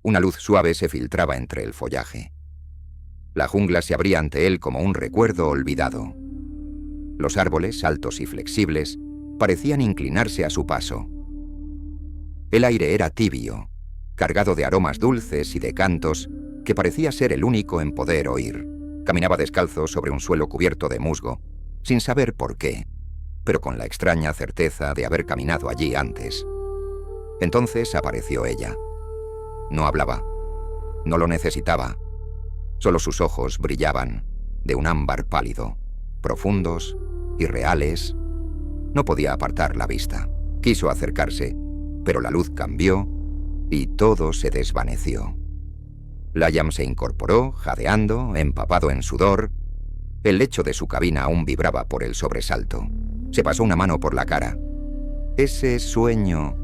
Una luz suave se filtraba entre el follaje. La jungla se abría ante él como un recuerdo olvidado. Los árboles, altos y flexibles, parecían inclinarse a su paso. El aire era tibio, cargado de aromas dulces y de cantos que parecía ser el único en poder oír. Caminaba descalzo sobre un suelo cubierto de musgo, sin saber por qué, pero con la extraña certeza de haber caminado allí antes. Entonces apareció ella. No hablaba. No lo necesitaba. Solo sus ojos brillaban, de un ámbar pálido, profundos, irreales. No podía apartar la vista. Quiso acercarse, pero la luz cambió y todo se desvaneció. Liam se incorporó, jadeando, empapado en sudor. El lecho de su cabina aún vibraba por el sobresalto. Se pasó una mano por la cara. Ese sueño,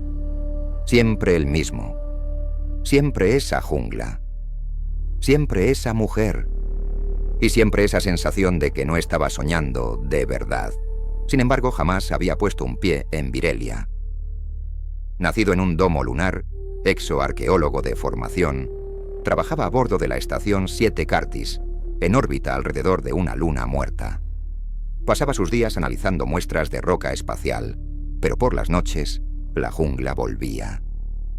siempre el mismo. Siempre esa jungla. Siempre esa mujer. Y siempre esa sensación de que no estaba soñando de verdad. Sin embargo, jamás había puesto un pie en Virelia. Nacido en un domo lunar, exoarqueólogo de formación, trabajaba a bordo de la estación 7 Curtis, en órbita alrededor de una luna muerta. Pasaba sus días analizando muestras de roca espacial, pero por las noches, la jungla volvía.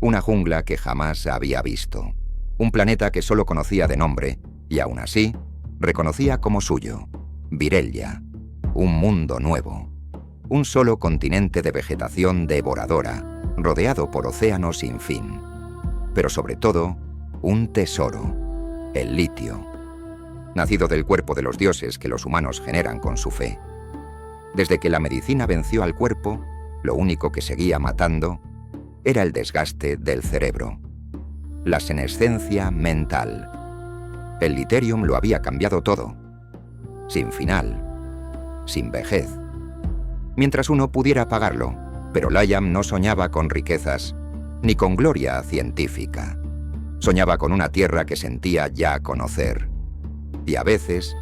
Una jungla que jamás había visto. Un planeta que solo conocía de nombre, y aún así, reconocía como suyo. Virelia. Un mundo nuevo. Un solo continente de vegetación devoradora, rodeado por océanos sin fin. Pero sobre todo, un tesoro. El litio. Nacido del cuerpo de los dioses que los humanos generan con su fe. Desde que la medicina venció al cuerpo, lo único que seguía matando era el desgaste del cerebro. La senescencia mental. El literium lo había cambiado todo. Sin final. Sin vejez. Mientras uno pudiera pagarlo, pero Liam no soñaba con riquezas, ni con gloria científica. Soñaba con una tierra que sentía ya conocer. Y a veces,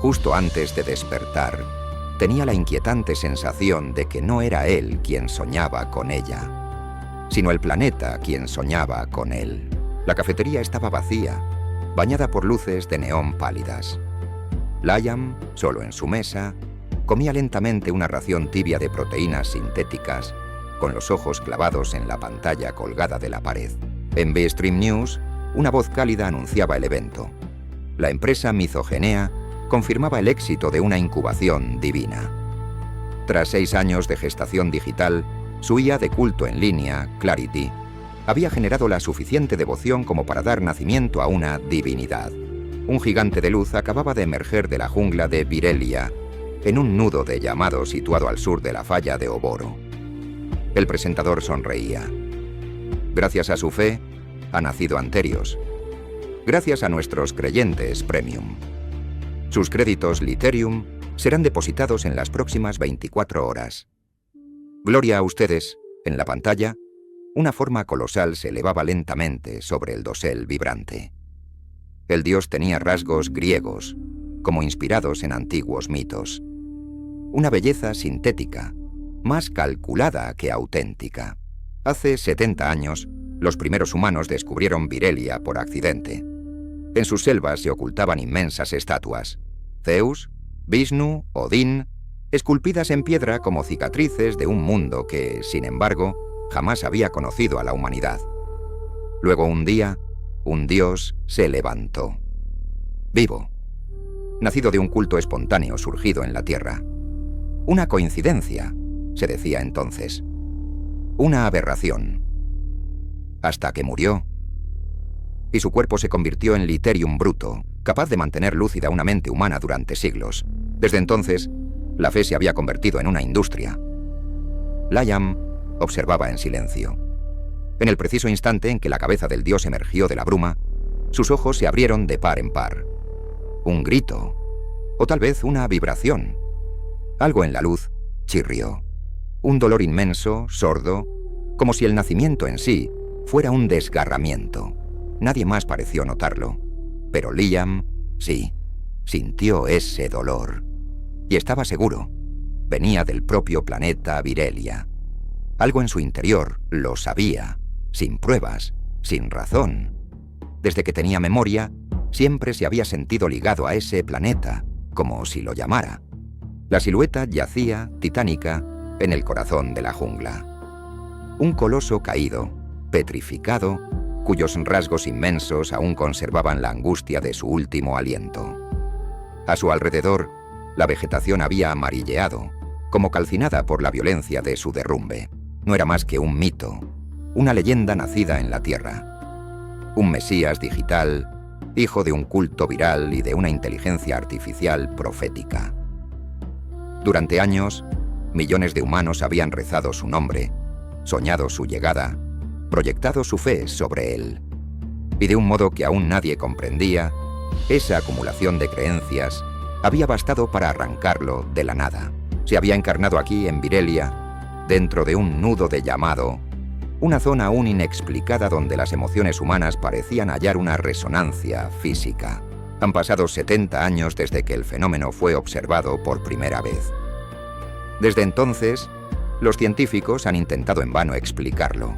justo antes de despertar, tenía la inquietante sensación de que no era él quien soñaba con ella, sino el planeta quien soñaba con él. La cafetería estaba vacía, bañada por luces de neón pálidas. Liam, solo en su mesa, comía lentamente una ración tibia de proteínas sintéticas, con los ojos clavados en la pantalla colgada de la pared. En B-Stream News, una voz cálida anunciaba el evento. La empresa Mizogenea confirmaba el éxito de una incubación divina. Tras 6 años de gestación digital, su IA de culto en línea, Clarity, había generado la suficiente devoción como para dar nacimiento a una divinidad. Un gigante de luz acababa de emerger de la jungla de Virelia, en un nudo de llamado situado al sur de la falla de Oboro. El presentador sonreía. Gracias a su fe, ha nacido Anterios. Gracias a nuestros creyentes Premium. Sus créditos Literium serán depositados en las próximas 24 horas. Gloria a ustedes. En la pantalla, una forma colosal se elevaba lentamente sobre el dosel vibrante. El dios tenía rasgos griegos, como inspirados en antiguos mitos. Una belleza sintética, más calculada que auténtica. Hace 70 años, los primeros humanos descubrieron Virelia por accidente. En sus selvas se ocultaban inmensas estatuas. Zeus, Vishnu, Odín, esculpidas en piedra como cicatrices de un mundo que, sin embargo, jamás había conocido a la humanidad. Luego un día, un dios se levantó. Vivo. Nacido de un culto espontáneo surgido en la tierra. Una coincidencia, se decía entonces. Una aberración. Hasta que murió. Y su cuerpo se convirtió en literium bruto, capaz de mantener lúcida una mente humana durante siglos. Desde entonces, la fe se había convertido en una industria. Liam observaba en silencio. En el preciso instante en que la cabeza del dios emergió de la bruma, sus ojos se abrieron de par en par. Un grito, o tal vez una vibración. Algo en la luz chirrió. Un dolor inmenso, sordo, como si el nacimiento en sí fuera un desgarramiento. Nadie más pareció notarlo, pero Liam, sí, sintió ese dolor. Y estaba seguro, venía del propio planeta Virelia. Algo en su interior lo sabía, sin pruebas, sin razón, Desde que tenía memoria, siempre se había sentido ligado a ese planeta, como si lo llamara. La silueta yacía, titánica, en el corazón de la jungla. Un coloso caído, petrificado, cuyos rasgos inmensos aún conservaban la angustia de su último aliento. A su alrededor, la vegetación había amarilleado, como calcinada por la violencia de su derrumbe. No era más que un mito, una leyenda nacida en la Tierra. Un mesías digital, hijo de un culto viral y de una inteligencia artificial profética. Durante años, millones de humanos habían rezado su nombre, soñado su llegada, proyectado su fe sobre él. Y de un modo que aún nadie comprendía, esa acumulación de creencias había bastado para arrancarlo de la nada. Se había encarnado aquí en Virelia, dentro de un nudo de llamado, una zona aún inexplicada donde las emociones humanas parecían hallar una resonancia física. Han pasado 70 años desde que el fenómeno fue observado por primera vez. Desde entonces, los científicos han intentado en vano explicarlo.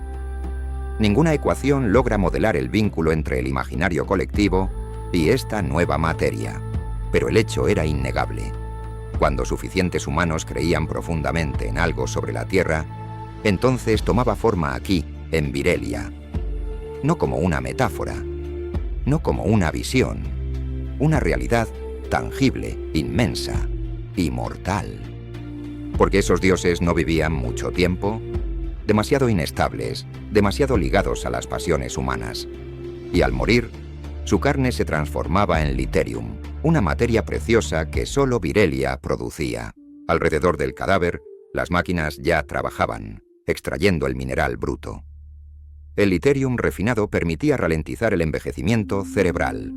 Ninguna ecuación logra modelar el vínculo entre el imaginario colectivo y esta nueva materia, pero el hecho era innegable. Cuando suficientes humanos creían profundamente en algo sobre la Tierra, entonces tomaba forma aquí, en Virelia. No como una metáfora, no como una visión, una realidad tangible, inmensa, inmortal. Porque esos dioses no vivían mucho tiempo, demasiado inestables, demasiado ligados a las pasiones humanas. Y al morir, su carne se transformaba en literium, una materia preciosa que solo Virelia producía. Alrededor del cadáver, las máquinas ya trabajaban, extrayendo el mineral bruto. El literium refinado permitía ralentizar el envejecimiento cerebral.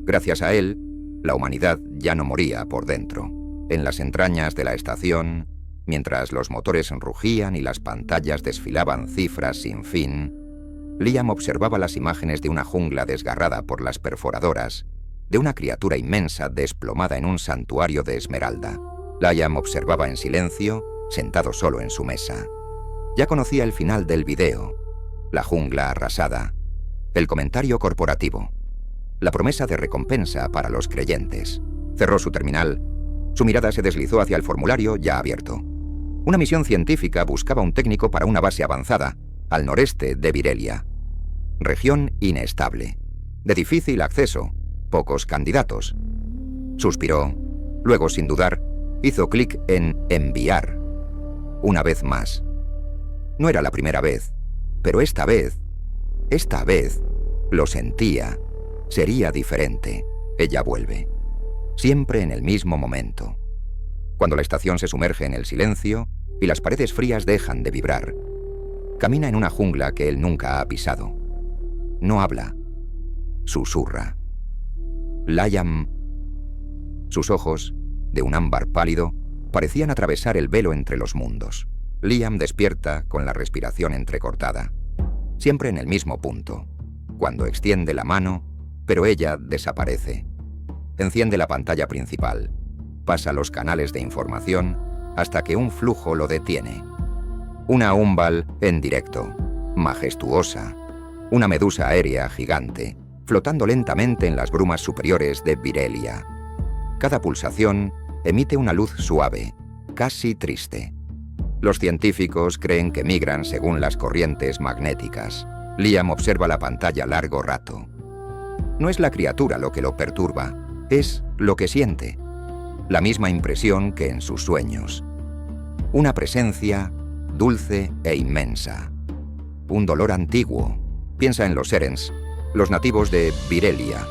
Gracias a él, la humanidad ya no moría por dentro. En las entrañas de la estación, mientras los motores rugían y las pantallas desfilaban cifras sin fin, Liam observaba las imágenes de una jungla desgarrada por las perforadoras, de una criatura inmensa desplomada en un santuario de esmeralda. Liam observaba en silencio, sentado solo en su mesa. Ya conocía el final del video, la jungla arrasada, el comentario corporativo, la promesa de recompensa para los creyentes. Cerró su terminal. Su mirada se deslizó hacia el formulario ya abierto. Una misión científica buscaba un técnico para una base avanzada, al noreste de Virelia. Región inestable, de difícil acceso, pocos candidatos. Suspiró, luego sin dudar, hizo clic en enviar. Una vez más. No era la primera vez, pero esta vez, lo sentía, sería diferente. Ella vuelve. Siempre en el mismo momento. Cuando la estación se sumerge en el silencio y las paredes frías dejan de vibrar. Camina en una jungla que él nunca ha pisado. No habla. Susurra. Liam. Sus ojos, de un ámbar pálido, parecían atravesar el velo entre los mundos. Liam despierta con la respiración entrecortada. Siempre en el mismo punto. Cuando extiende la mano, pero ella desaparece. Enciende la pantalla principal. Pasa los canales de información hasta que un flujo lo detiene. Una Umbal en directo, majestuosa. Una medusa aérea gigante, flotando lentamente en las brumas superiores de Virelia. Cada pulsación emite una luz suave, casi triste. Los científicos creen que migran según las corrientes magnéticas. Liam observa la pantalla largo rato. No es la criatura lo que lo perturba, es lo que siente. La misma impresión que en sus sueños. Una presencia dulce e inmensa. Un dolor antiguo. Piensa en los Serens, los nativos de Virelia.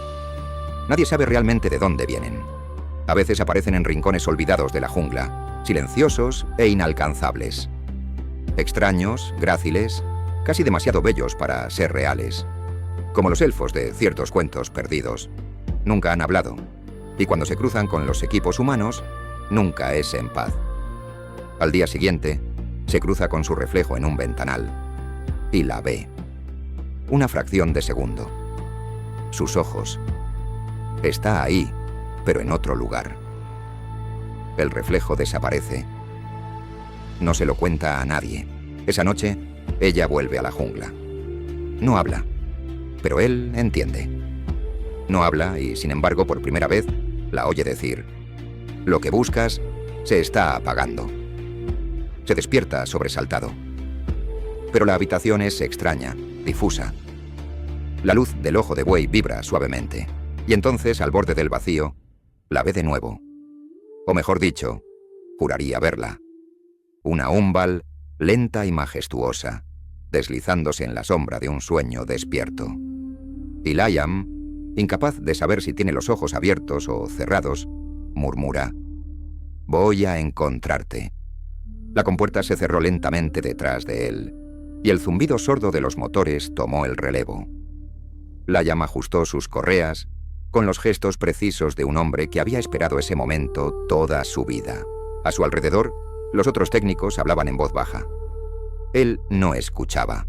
Nadie sabe realmente de dónde vienen. A veces aparecen en rincones olvidados de la jungla, silenciosos e inalcanzables. Extraños, gráciles, casi demasiado bellos para ser reales. Como los elfos de ciertos cuentos perdidos. Nunca han hablado, y cuando se cruzan con los equipos humanos, nunca es en paz. Al día siguiente, se cruza con su reflejo en un ventanal, y la ve. Una fracción de segundo. Sus ojos. Está ahí, pero en otro lugar. El reflejo desaparece. No se lo cuenta a nadie. Esa noche, ella vuelve a la jungla. No habla. pero él entiende. No habla y, sin embargo, por primera vez, la oye decir: «Lo que buscas se está apagando». Se despierta sobresaltado. Pero la habitación es extraña, difusa. La luz del ojo de buey vibra suavemente, y entonces, al borde del vacío, la ve de nuevo. O mejor dicho, juraría verla. Una Umbal lenta y majestuosa, deslizándose en la sombra de un sueño despierto. Y Liam, incapaz de saber si tiene los ojos abiertos o cerrados, murmura: «Voy a encontrarte». La compuerta se cerró lentamente detrás de él, y el zumbido sordo de los motores tomó el relevo. Liam ajustó sus correas con los gestos precisos de un hombre que había esperado ese momento toda su vida. A su alrededor, los otros técnicos hablaban en voz baja. Él no escuchaba.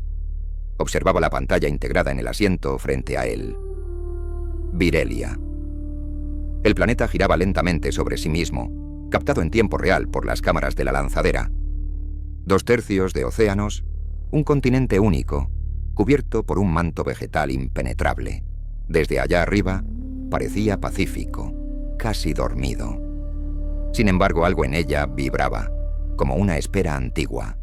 Observaba la pantalla integrada en el asiento frente a él. Virelia. El planeta giraba lentamente sobre sí mismo, captado en tiempo real por las cámaras de la lanzadera. 2/3 de océanos, un continente único, cubierto por un manto vegetal impenetrable. Desde allá arriba, parecía pacífico, casi dormido. Sin embargo, algo en ella vibraba, como una espera antigua.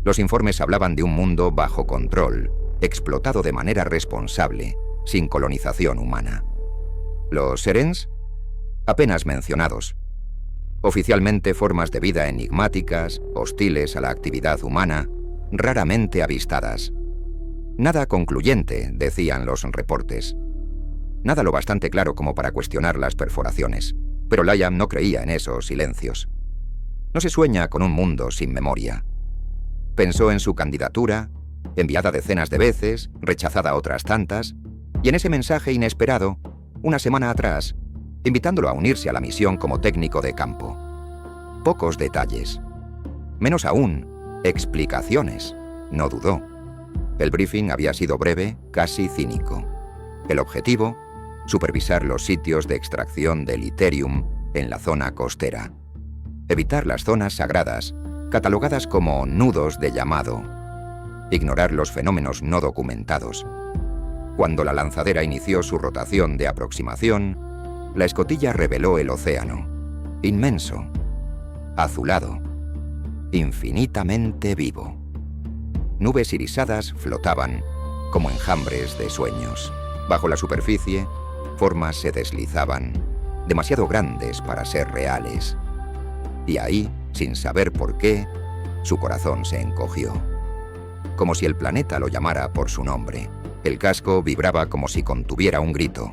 Los informes hablaban de un mundo bajo control, explotado de manera responsable, sin colonización humana. Los Serens, apenas mencionados. Oficialmente formas de vida enigmáticas, hostiles a la actividad humana, raramente avistadas. Nada concluyente, decían los reportes. Nada lo bastante claro como para cuestionar las perforaciones. Pero Liam no creía en esos silencios. No se sueña con un mundo sin memoria. Pensó en su candidatura, enviada decenas de veces, rechazada otras tantas, y en ese mensaje inesperado, una semana atrás, invitándolo a unirse a la misión como técnico de campo. Pocos detalles. Menos aún, explicaciones. No dudó. El briefing había sido breve, casi cínico. El objetivo: supervisar los sitios de extracción del Itherium en la zona costera. Evitar las zonas sagradas, catalogadas como nudos de llamado. Ignorar los fenómenos no documentados. Cuando la lanzadera inició su rotación de aproximación, la escotilla reveló el océano. Inmenso. Azulado. Infinitamente vivo. Nubes irisadas flotaban, como enjambres de sueños. Bajo la superficie, formas se deslizaban, demasiado grandes para ser reales. Y ahí, sin saber por qué, su corazón se encogió. Como si el planeta lo llamara por su nombre. El casco vibraba como si contuviera un grito.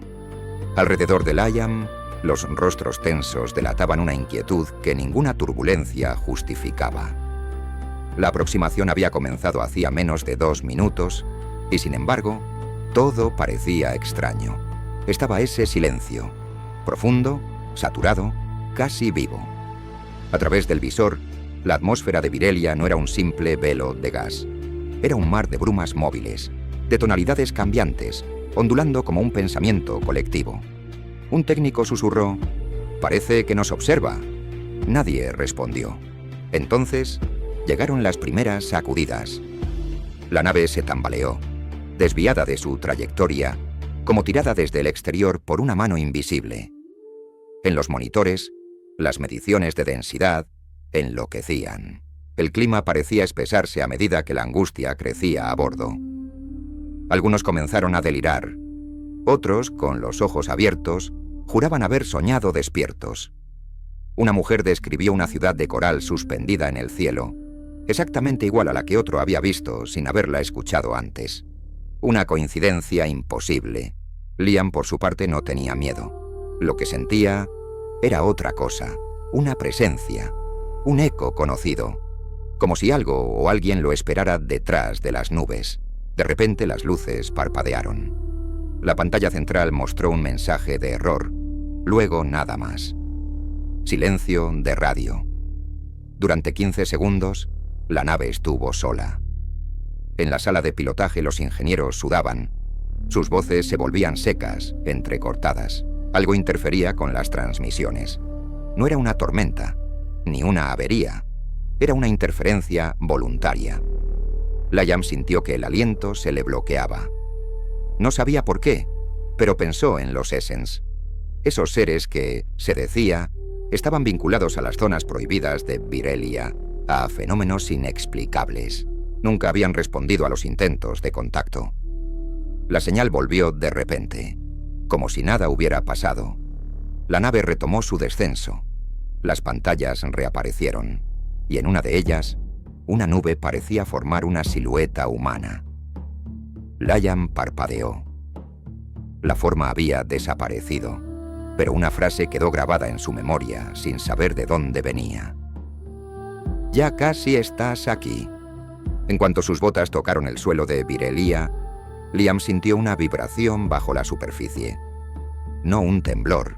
Alrededor de Liam, los rostros tensos delataban una inquietud que ninguna turbulencia justificaba. La aproximación había comenzado hacía menos de 2 minutos, y sin embargo, todo parecía extraño. Estaba ese silencio, profundo, saturado, casi vivo. A través del visor, la atmósfera de Virelia no era un simple velo de gas. Era un mar de brumas móviles, de tonalidades cambiantes, ondulando como un pensamiento colectivo. Un técnico susurró: «Parece que nos observa». Nadie respondió. Entonces, llegaron las primeras sacudidas. La nave se tambaleó, desviada de su trayectoria, como tirada desde el exterior por una mano invisible. En los monitores, las mediciones de densidad enloquecían. El clima parecía espesarse a medida que la angustia crecía a bordo. Algunos comenzaron a delirar. Otros, con los ojos abiertos, juraban haber soñado despiertos. Una mujer describió una ciudad de coral suspendida en el cielo, exactamente igual a la que otro había visto sin haberla escuchado antes. Una coincidencia imposible. Liam, por su parte, no tenía miedo. Lo que sentía era otra cosa, una presencia, un eco conocido, como si algo o alguien lo esperara detrás de las nubes. De repente las luces parpadearon. La pantalla central mostró un mensaje de error, luego nada más. Silencio de radio. Durante 15 segundos, la nave estuvo sola. En la sala de pilotaje los ingenieros sudaban. Sus voces se volvían secas, entrecortadas. Algo interfería con las transmisiones. No era una tormenta, ni una avería. Era una interferencia voluntaria. Liam sintió que el aliento se le bloqueaba. No sabía por qué, pero pensó en los Essens. Esos seres que, se decía, estaban vinculados a las zonas prohibidas de Virelia, a fenómenos inexplicables. Nunca habían respondido a los intentos de contacto. La señal volvió de repente, como si nada hubiera pasado. La nave retomó su descenso. Las pantallas reaparecieron, y en una de ellas, una nube parecía formar una silueta humana. Liam parpadeó. La forma había desaparecido, pero una frase quedó grabada en su memoria sin saber de dónde venía. «Ya casi estás aquí». En cuanto sus botas tocaron el suelo de Virelia, Liam sintió una vibración bajo la superficie. No un temblor,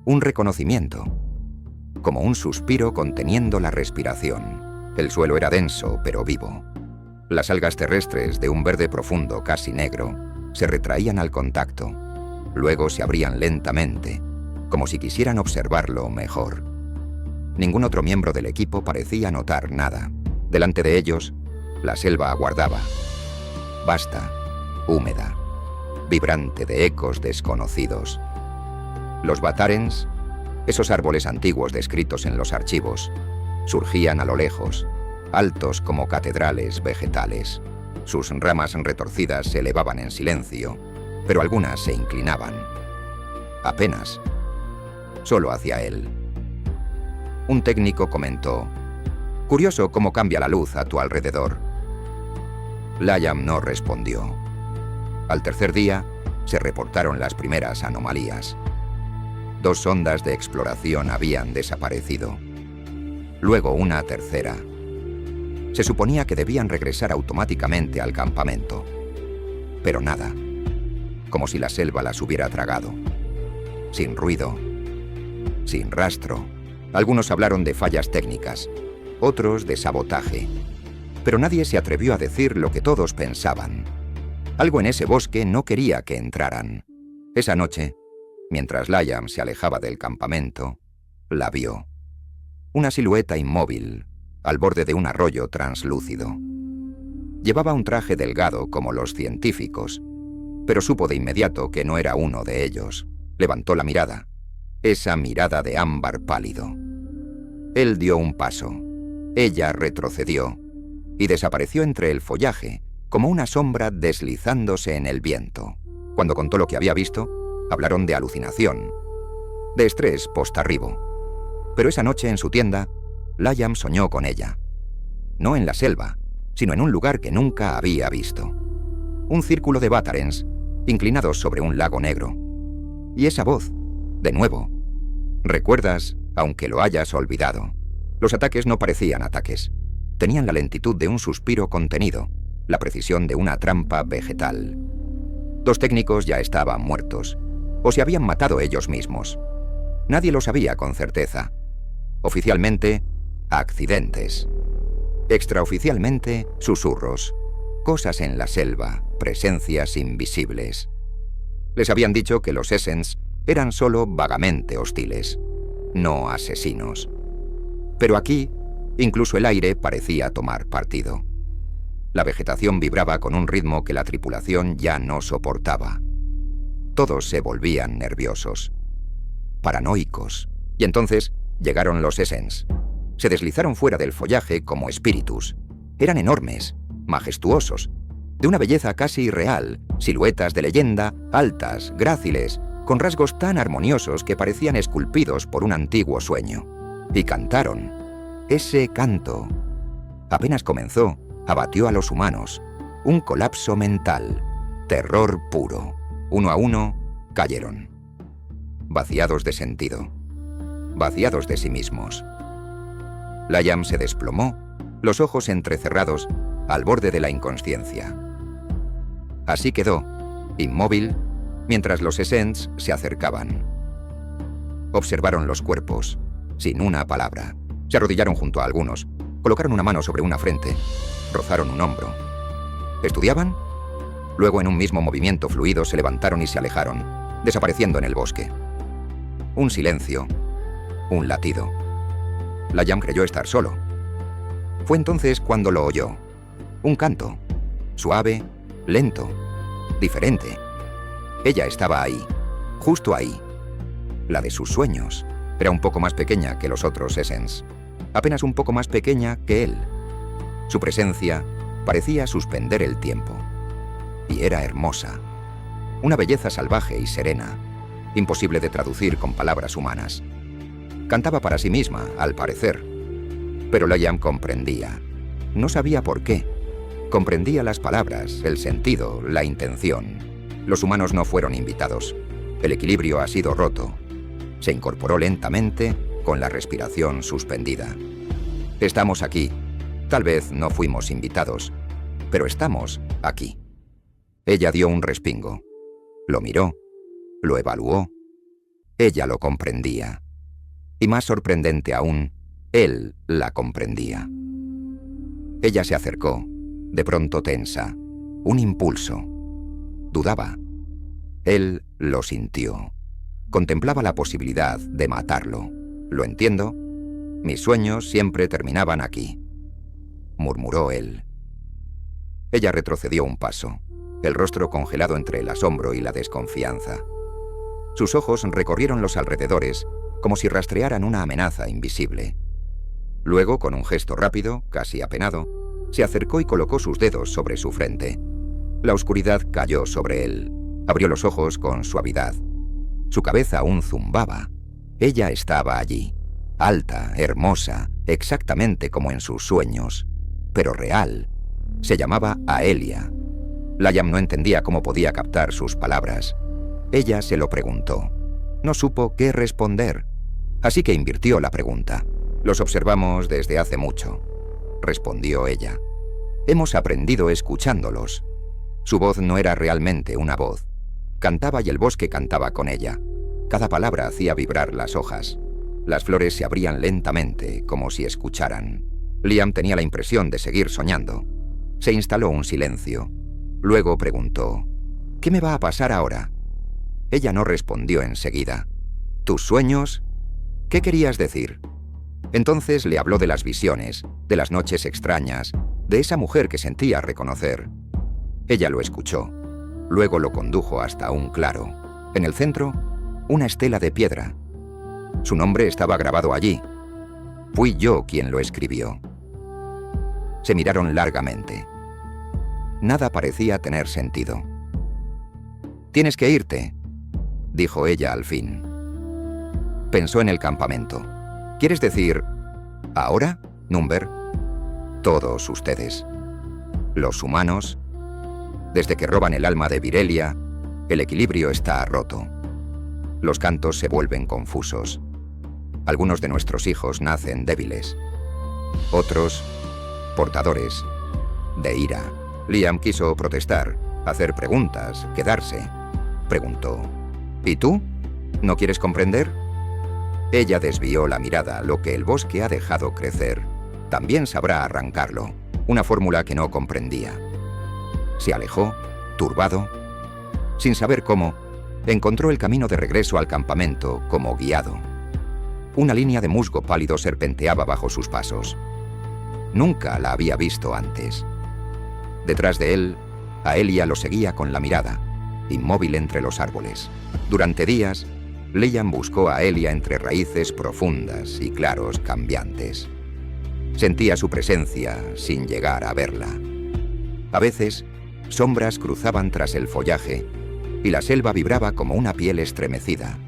un reconocimiento, como un suspiro conteniendo la respiración. El suelo era denso, pero vivo. Las algas terrestres, de un verde profundo casi negro, se retraían al contacto. Luego se abrían lentamente, como si quisieran observarlo mejor. Ningún otro miembro del equipo parecía notar nada. Delante de ellos, la selva aguardaba. Vasta, húmeda, vibrante de ecos desconocidos. Los batarens, esos árboles antiguos descritos en los archivos, surgían a lo lejos, altos como catedrales vegetales. Sus ramas retorcidas se elevaban en silencio, pero algunas se inclinaban. Apenas. Solo hacia él. Un técnico comentó: «Curioso cómo cambia la luz a tu alrededor». Liam no respondió. Al tercer día, se reportaron las primeras anomalías. 2 sondas de exploración habían desaparecido. Luego una tercera. Se suponía que debían regresar automáticamente al campamento. Pero nada. Como si la selva las hubiera tragado. Sin ruido. Sin rastro. Algunos hablaron de fallas técnicas, otros de sabotaje. Pero nadie se atrevió a decir lo que todos pensaban. Algo en ese bosque no quería que entraran. Esa noche, mientras Liam se alejaba del campamento, la vio. Una silueta inmóvil, al borde de un arroyo translúcido. Llevaba un traje delgado como los científicos, pero supo de inmediato que no era uno de ellos. Levantó la mirada, esa mirada de ámbar pálido. Él dio un paso, ella retrocedió y desapareció entre el follaje, como una sombra deslizándose en el viento. Cuando contó lo que había visto, hablaron de alucinación, de estrés postarribo. Pero esa noche en su tienda, Liam soñó con ella. No en la selva, sino en un lugar que nunca había visto. Un círculo de batarens, inclinados sobre un lago negro. Y esa voz, de nuevo. ¿Recuerdas, aunque lo hayas olvidado? Los ataques no parecían ataques. Tenían la lentitud de un suspiro contenido, la precisión de una trampa vegetal. 2 técnicos ya estaban muertos, o se habían matado ellos mismos. Nadie lo sabía con certeza. Oficialmente, accidentes. Extraoficialmente, susurros. Cosas en la selva, presencias invisibles. Les habían dicho que los Essens eran solo vagamente hostiles, no asesinos. Pero aquí, incluso el aire parecía tomar partido. La vegetación vibraba con un ritmo que la tripulación ya no soportaba. Todos se volvían nerviosos, paranoicos. Y entonces llegaron los Essens. Se deslizaron fuera del follaje como espíritus. Eran enormes, majestuosos, de una belleza casi irreal, siluetas de leyenda, altas, gráciles, con rasgos tan armoniosos que parecían esculpidos por un antiguo sueño. Y cantaron. Ese canto, apenas comenzó, abatió a los humanos. Un colapso mental, terror puro. Uno a uno, cayeron. Vaciados de sentido, vaciados de sí mismos. Liam se desplomó, los ojos entrecerrados, al borde de la inconsciencia. Así quedó, inmóvil, mientras los Essens se acercaban. Observaron los cuerpos, sin una palabra. Se arrodillaron junto a algunos, colocaron una mano sobre una frente, rozaron un hombro. ¿Estudiaban? Luego, en un mismo movimiento fluido, se levantaron y se alejaron, desapareciendo en el bosque. Un silencio, un latido. Liam creyó estar solo. Fue entonces cuando lo oyó. Un canto, suave, lento, diferente. Ella estaba ahí, justo ahí. La de sus sueños. Era un poco más pequeña que los otros Essens, apenas un poco más pequeña que él. Su presencia parecía suspender el tiempo. Y era hermosa. Una belleza salvaje y serena, imposible de traducir con palabras humanas. Cantaba para sí misma, al parecer. Pero Liam comprendía. No sabía por qué. Comprendía las palabras, el sentido, la intención. Los humanos no fueron invitados. El equilibrio ha sido roto. Se incorporó lentamente, con la respiración suspendida. Estamos aquí. Tal vez no fuimos invitados, pero estamos aquí. Ella dio un respingo. Lo miró, lo evaluó. Ella lo comprendía. Y más sorprendente aún, él la comprendía. Ella se acercó, de pronto tensa. Un impulso. Dudaba. Él lo sintió. Contemplaba la posibilidad de matarlo. «Lo entiendo. Mis sueños siempre terminaban aquí», murmuró él. Ella retrocedió un paso, el rostro congelado entre el asombro y la desconfianza. Sus ojos recorrieron los alrededores como si rastrearan una amenaza invisible. Luego, con un gesto rápido, casi apenado, se acercó y colocó sus dedos sobre su frente. La oscuridad cayó sobre él. Abrió los ojos con suavidad. Su cabeza aún zumbaba. Ella estaba allí, alta, hermosa, exactamente como en sus sueños, pero real. Se llamaba Aelia. Liam no entendía cómo podía captar sus palabras. Ella se lo preguntó. No supo qué responder, así que invirtió la pregunta. «Los observamos desde hace mucho», respondió ella. «Hemos aprendido escuchándolos». Su voz no era realmente una voz. Cantaba y el bosque cantaba con ella. Cada palabra hacía vibrar las hojas. Las flores se abrían lentamente, como si escucharan. Liam tenía la impresión de seguir soñando. Se instaló un silencio. Luego preguntó, «¿Qué me va a pasar ahora?» Ella no respondió enseguida. «¿Tus sueños? ¿Qué querías decir?» Entonces le habló de las visiones, de las noches extrañas, de esa mujer que sentía reconocer. Ella lo escuchó. Luego lo condujo hasta un claro. En el centro, una estela de piedra. Su nombre estaba grabado allí. Fui yo quien lo escribió. Se miraron largamente. Nada parecía tener sentido. «Tienes que irte», dijo ella al fin. Pensó en el campamento. «¿Quieres decir, ahora, Number?» «Todos ustedes. Los humanos. Desde que roban el alma de Virelia, el equilibrio está roto. Los cantos se vuelven confusos. Algunos de nuestros hijos nacen débiles. Otros, portadores de ira». Liam quiso protestar, hacer preguntas, quedarse. Preguntó, «¿Y tú? ¿No quieres comprender?» Ella desvió la mirada. Lo que el bosque ha dejado crecer, también sabrá arrancarlo. Una fórmula que no comprendía. Se alejó, turbado. Sin saber cómo, encontró el camino de regreso al campamento como guiado. Una línea de musgo pálido serpenteaba bajo sus pasos. Nunca la había visto antes. Detrás de él, Aelia lo seguía con la mirada, inmóvil entre los árboles. Durante días, Liam buscó a Aelia entre raíces profundas y claros cambiantes. Sentía su presencia sin llegar a verla. A veces, sombras cruzaban tras el follaje y la selva vibraba como una piel estremecida.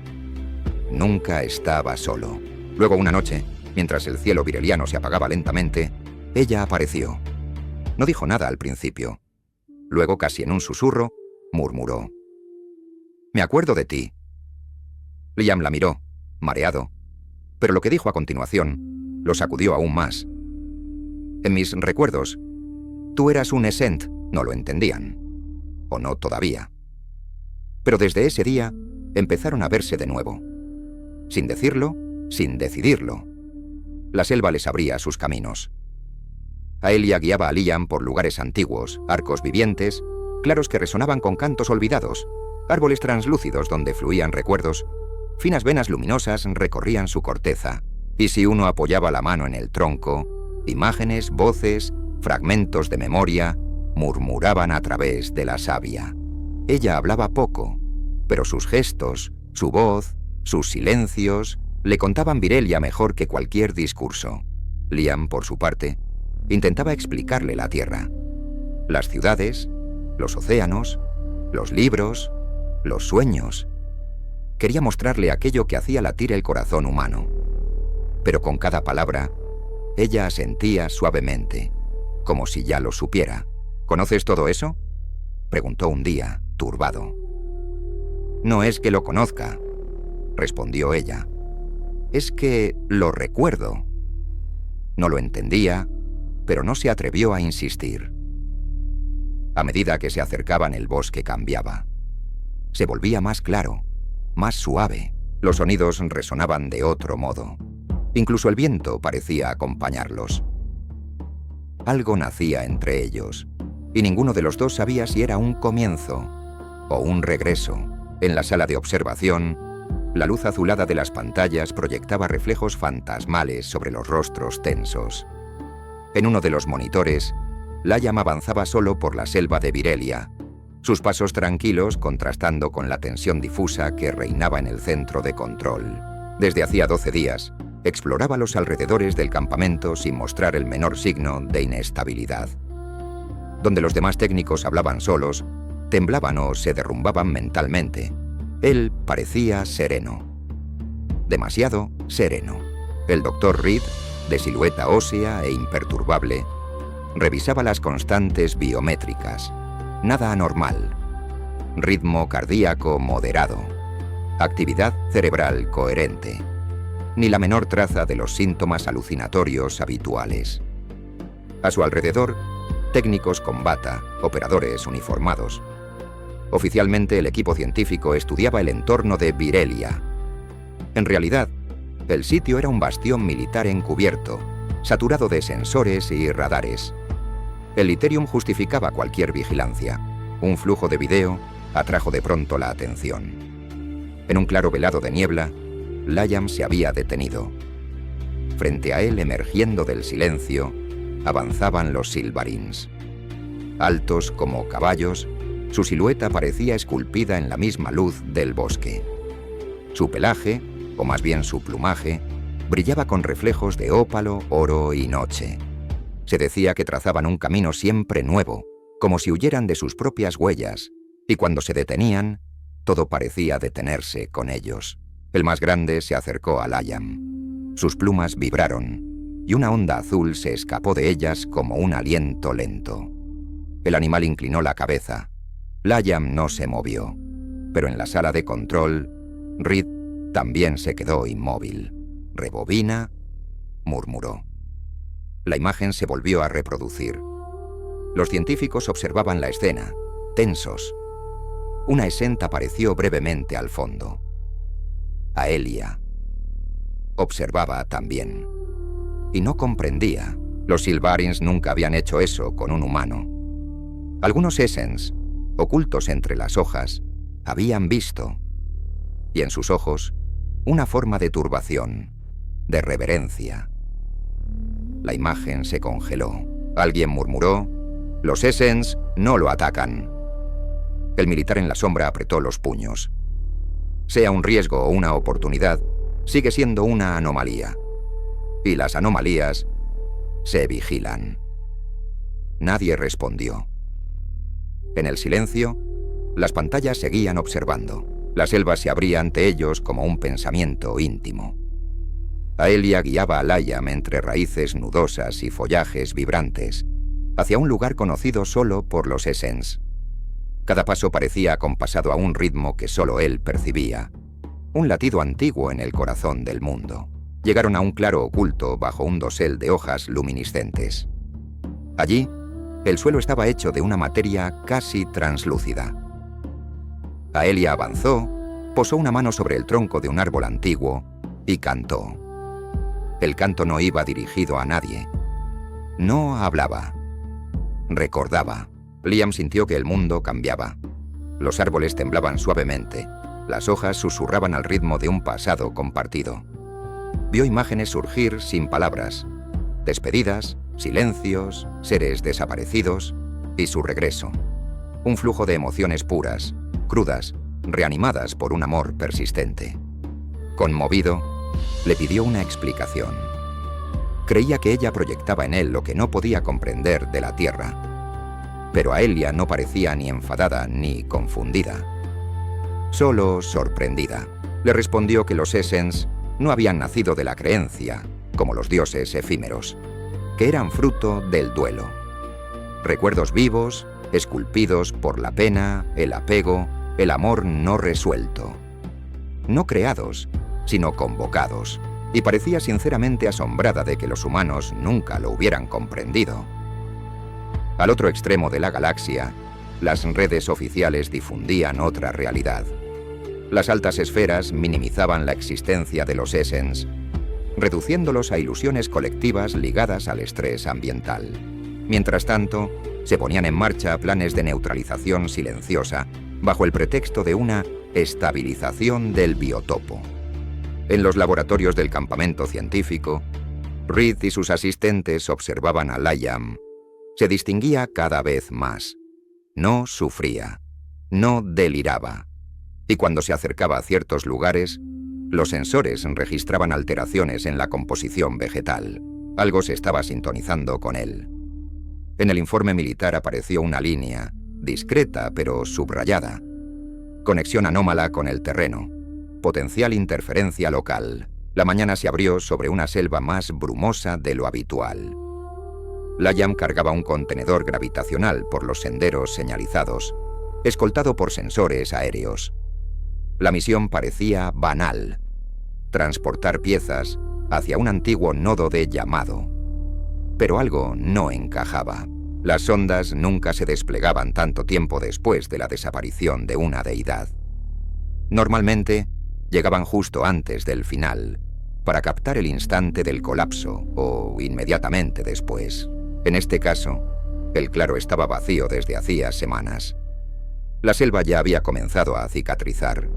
Nunca estaba solo. Luego una noche, mientras el cielo vireliano se apagaba lentamente, ella apareció. No dijo nada al principio. Luego, casi en un susurro, murmuró, «Me acuerdo de ti». Liam la miró, mareado, pero lo que dijo a continuación lo sacudió aún más. «En mis recuerdos, tú eras un Essent», no lo entendían. O no todavía. Pero desde ese día empezaron a verse de nuevo. Sin decirlo, sin decidirlo. La selva les abría sus caminos. Aelia guiaba a Liam por lugares antiguos, arcos vivientes, claros que resonaban con cantos olvidados, árboles translúcidos donde fluían recuerdos, finas venas luminosas recorrían su corteza, y si uno apoyaba la mano en el tronco, imágenes, voces, fragmentos de memoria, murmuraban a través de la savia. Ella hablaba poco, pero sus gestos, su voz, sus silencios, le contaban Virelia mejor que cualquier discurso. Liam, por su parte, intentaba explicarle la Tierra, las ciudades, los océanos, los libros, los sueños. Quería mostrarle aquello que hacía latir el corazón humano. Pero con cada palabra, ella asentía suavemente, como si ya lo supiera. ¿Conoces todo eso?, preguntó un día, turbado. No es que lo conozca, respondió ella. Es que lo recuerdo. No lo entendía, pero no se atrevió a insistir. A medida que se acercaban, el bosque cambiaba. Se volvía más claro, más suave. Los sonidos resonaban de otro modo. Incluso el viento parecía acompañarlos. Algo nacía entre ellos, y ninguno de los dos sabía si era un comienzo o un regreso. En la sala de observación, la luz azulada de las pantallas proyectaba reflejos fantasmales sobre los rostros tensos. En uno de los monitores, Liam avanzaba solo por la selva de Virelia, sus pasos tranquilos contrastando con la tensión difusa que reinaba en el centro de control. Desde hacía 12 días, exploraba los alrededores del campamento sin mostrar el menor signo de inestabilidad. Donde los demás técnicos hablaban solos, temblaban o se derrumbaban mentalmente. Él parecía sereno. Demasiado sereno. El Dr. Reed, de silueta ósea e imperturbable, revisaba las constantes biométricas. Nada anormal. Ritmo cardíaco moderado. Actividad cerebral coherente. Ni la menor traza de los síntomas alucinatorios habituales. A su alrededor, técnicos con bata, operadores uniformados. Oficialmente, el equipo científico estudiaba el entorno de Virelia. En realidad, el sitio era un bastión militar encubierto, saturado de sensores y radares. El Literium justificaba cualquier vigilancia. Un flujo de video atrajo de pronto la atención. En un claro velado de niebla, Liam se había detenido. Frente a él, emergiendo del silencio, avanzaban los Silvarins. Altos como caballos, su silueta parecía esculpida en la misma luz del bosque. Su pelaje, o más bien su plumaje, brillaba con reflejos de ópalo, oro y noche. Se decía que trazaban un camino siempre nuevo, como si huyeran de sus propias huellas, y cuando se detenían, todo parecía detenerse con ellos. El más grande se acercó a Liam. Sus plumas vibraron, y una onda azul se escapó de ellas como un aliento lento. El animal inclinó la cabeza. Liam no se movió, pero en la sala de control, Reed también se quedó inmóvil. Rebobina, murmuró. La imagen se volvió a reproducir. Los científicos observaban la escena, tensos. Una escena apareció brevemente al fondo. Aelia observaba también. Y no comprendía. Los Silvarins nunca habían hecho eso con un humano. Algunos Essens, ocultos entre las hojas, habían visto. Y en sus ojos, una forma de turbación, de reverencia. La imagen se congeló. Alguien murmuró: «Los Essens no lo atacan». El militar en la sombra apretó los puños. Sea un riesgo o una oportunidad, sigue siendo una anomalía. Y las anomalías se vigilan. Nadie respondió. En el silencio, las pantallas seguían observando. La selva se abría ante ellos como un pensamiento íntimo. Aelia guiaba a Liam entre raíces nudosas y follajes vibrantes, hacia un lugar conocido solo por los Essens. Cada paso parecía acompasado a un ritmo que solo él percibía, un latido antiguo en el corazón del mundo. Llegaron a un claro oculto bajo un dosel de hojas luminiscentes. Allí, el suelo estaba hecho de una materia casi translúcida. Aelia avanzó, posó una mano sobre el tronco de un árbol antiguo y cantó. El canto no iba dirigido a nadie. No hablaba. Recordaba. Liam sintió que el mundo cambiaba. Los árboles temblaban suavemente. Las hojas susurraban al ritmo de un pasado compartido. Vio imágenes surgir sin palabras. Despedidas, silencios, seres desaparecidos y su regreso. un flujo de emociones puras, crudas, reanimadas por un amor persistente. Conmovido, le pidió una explicación. Creía que ella proyectaba en él lo que no podía comprender de la Tierra. Pero Aelia no parecía ni enfadada ni confundida. Solo sorprendida. Le respondió que los Essens no habían nacido de la creencia, como los dioses efímeros, que eran fruto del duelo. Recuerdos vivos, esculpidos por la pena, el apego, el amor no resuelto. No creados, sino convocados, y parecía sinceramente asombrada de que los humanos nunca lo hubieran comprendido. Al otro extremo de la galaxia, las redes oficiales difundían otra realidad. Las altas esferas minimizaban la existencia de los Essens, reduciéndolos a ilusiones colectivas ligadas al estrés ambiental. Mientras tanto, se ponían en marcha planes de neutralización silenciosa bajo el pretexto de una estabilización del biotopo. En los laboratorios del campamento científico, Reed y sus asistentes observaban a Liam. Se distinguía cada vez más. No sufría, no deliraba. Y cuando se acercaba a ciertos lugares, los sensores registraban alteraciones en la composición vegetal. Algo se estaba sintonizando con él. En el informe militar apareció una línea, discreta pero subrayada. Conexión anómala con el terreno. Potencial interferencia local. La mañana se abrió sobre una selva más brumosa de lo habitual. Liam cargaba un contenedor gravitacional por los senderos señalizados, escoltado por sensores aéreos. La misión parecía banal: transportar piezas hacia un antiguo nodo de llamado. Pero algo no encajaba. Las sondas nunca se desplegaban tanto tiempo después de la desaparición de una deidad. Normalmente, llegaban justo antes del final, para captar el instante del colapso o inmediatamente después. En este caso, el claro estaba vacío desde hacía semanas. La selva ya había comenzado a cicatrizar.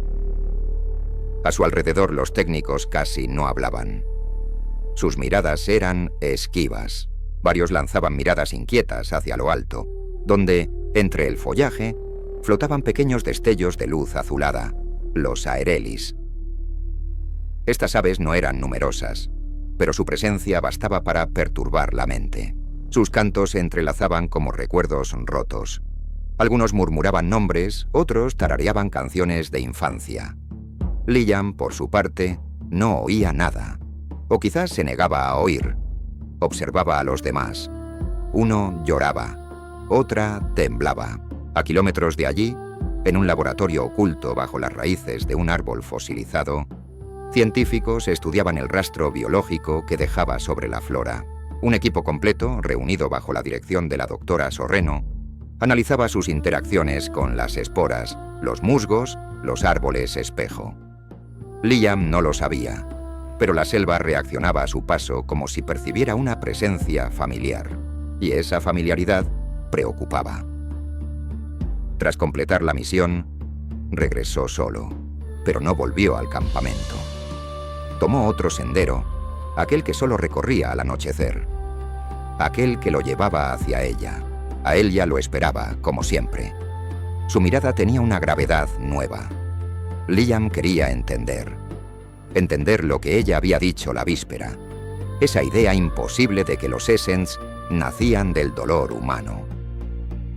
A su alrededor los técnicos casi no hablaban. Sus miradas eran esquivas. Varios lanzaban miradas inquietas hacia lo alto, donde, entre el follaje, flotaban pequeños destellos de luz azulada, los aerelis. Estas aves no eran numerosas, pero su presencia bastaba para perturbar la mente. Sus cantos se entrelazaban como recuerdos rotos. Algunos murmuraban nombres, otros tarareaban canciones de infancia. Liam, por su parte, no oía nada, o quizás se negaba a oír. Observaba a los demás. Uno lloraba, otra temblaba. A kilómetros de allí, en un laboratorio oculto bajo las raíces de un árbol fosilizado, científicos estudiaban el rastro biológico que dejaba sobre la flora. Un equipo completo, reunido bajo la dirección de la doctora Sorreno, analizaba sus interacciones con las esporas, los musgos, los árboles espejo. Liam no lo sabía, pero la selva reaccionaba a su paso como si percibiera una presencia familiar, y esa familiaridad preocupaba. Tras completar la misión, regresó solo, pero no volvió al campamento. Tomó otro sendero, aquel que solo recorría al anochecer, aquel que lo llevaba hacia ella. A él ya lo esperaba, como siempre. Su mirada tenía una gravedad nueva. Liam quería entender lo que ella había dicho la víspera, esa idea imposible de que los Essens nacían del dolor humano.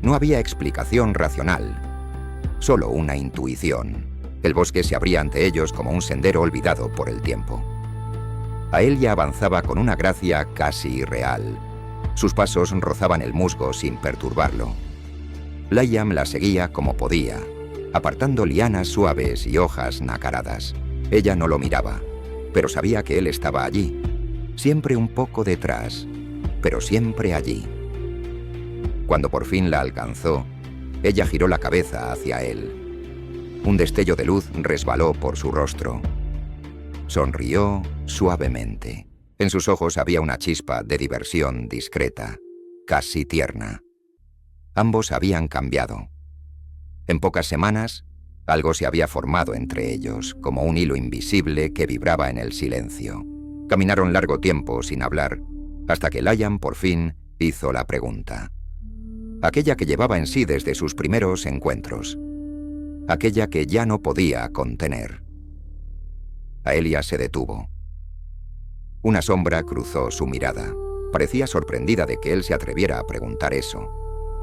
No había explicación racional, solo una intuición. El bosque se abría ante ellos como un sendero olvidado por el tiempo. Aelia avanzaba con una gracia casi irreal. Sus pasos rozaban el musgo sin perturbarlo. Liam la seguía como podía, apartando lianas suaves y hojas nacaradas. Ella no lo miraba, pero sabía que él estaba allí, siempre un poco detrás, pero siempre allí. Cuando por fin la alcanzó, ella giró la cabeza hacia él. Un destello de luz resbaló por su rostro. Sonrió suavemente. En sus ojos había una chispa de diversión discreta, casi tierna. Ambos habían cambiado. En pocas semanas, algo se había formado entre ellos, como un hilo invisible que vibraba en el silencio. Caminaron largo tiempo sin hablar, hasta que Liam por fin hizo la pregunta. aquella que llevaba en sí desde sus primeros encuentros, aquella que ya no podía contener. Aelia se detuvo. Una sombra cruzó su mirada. Parecía sorprendida de que él se atreviera a preguntar eso.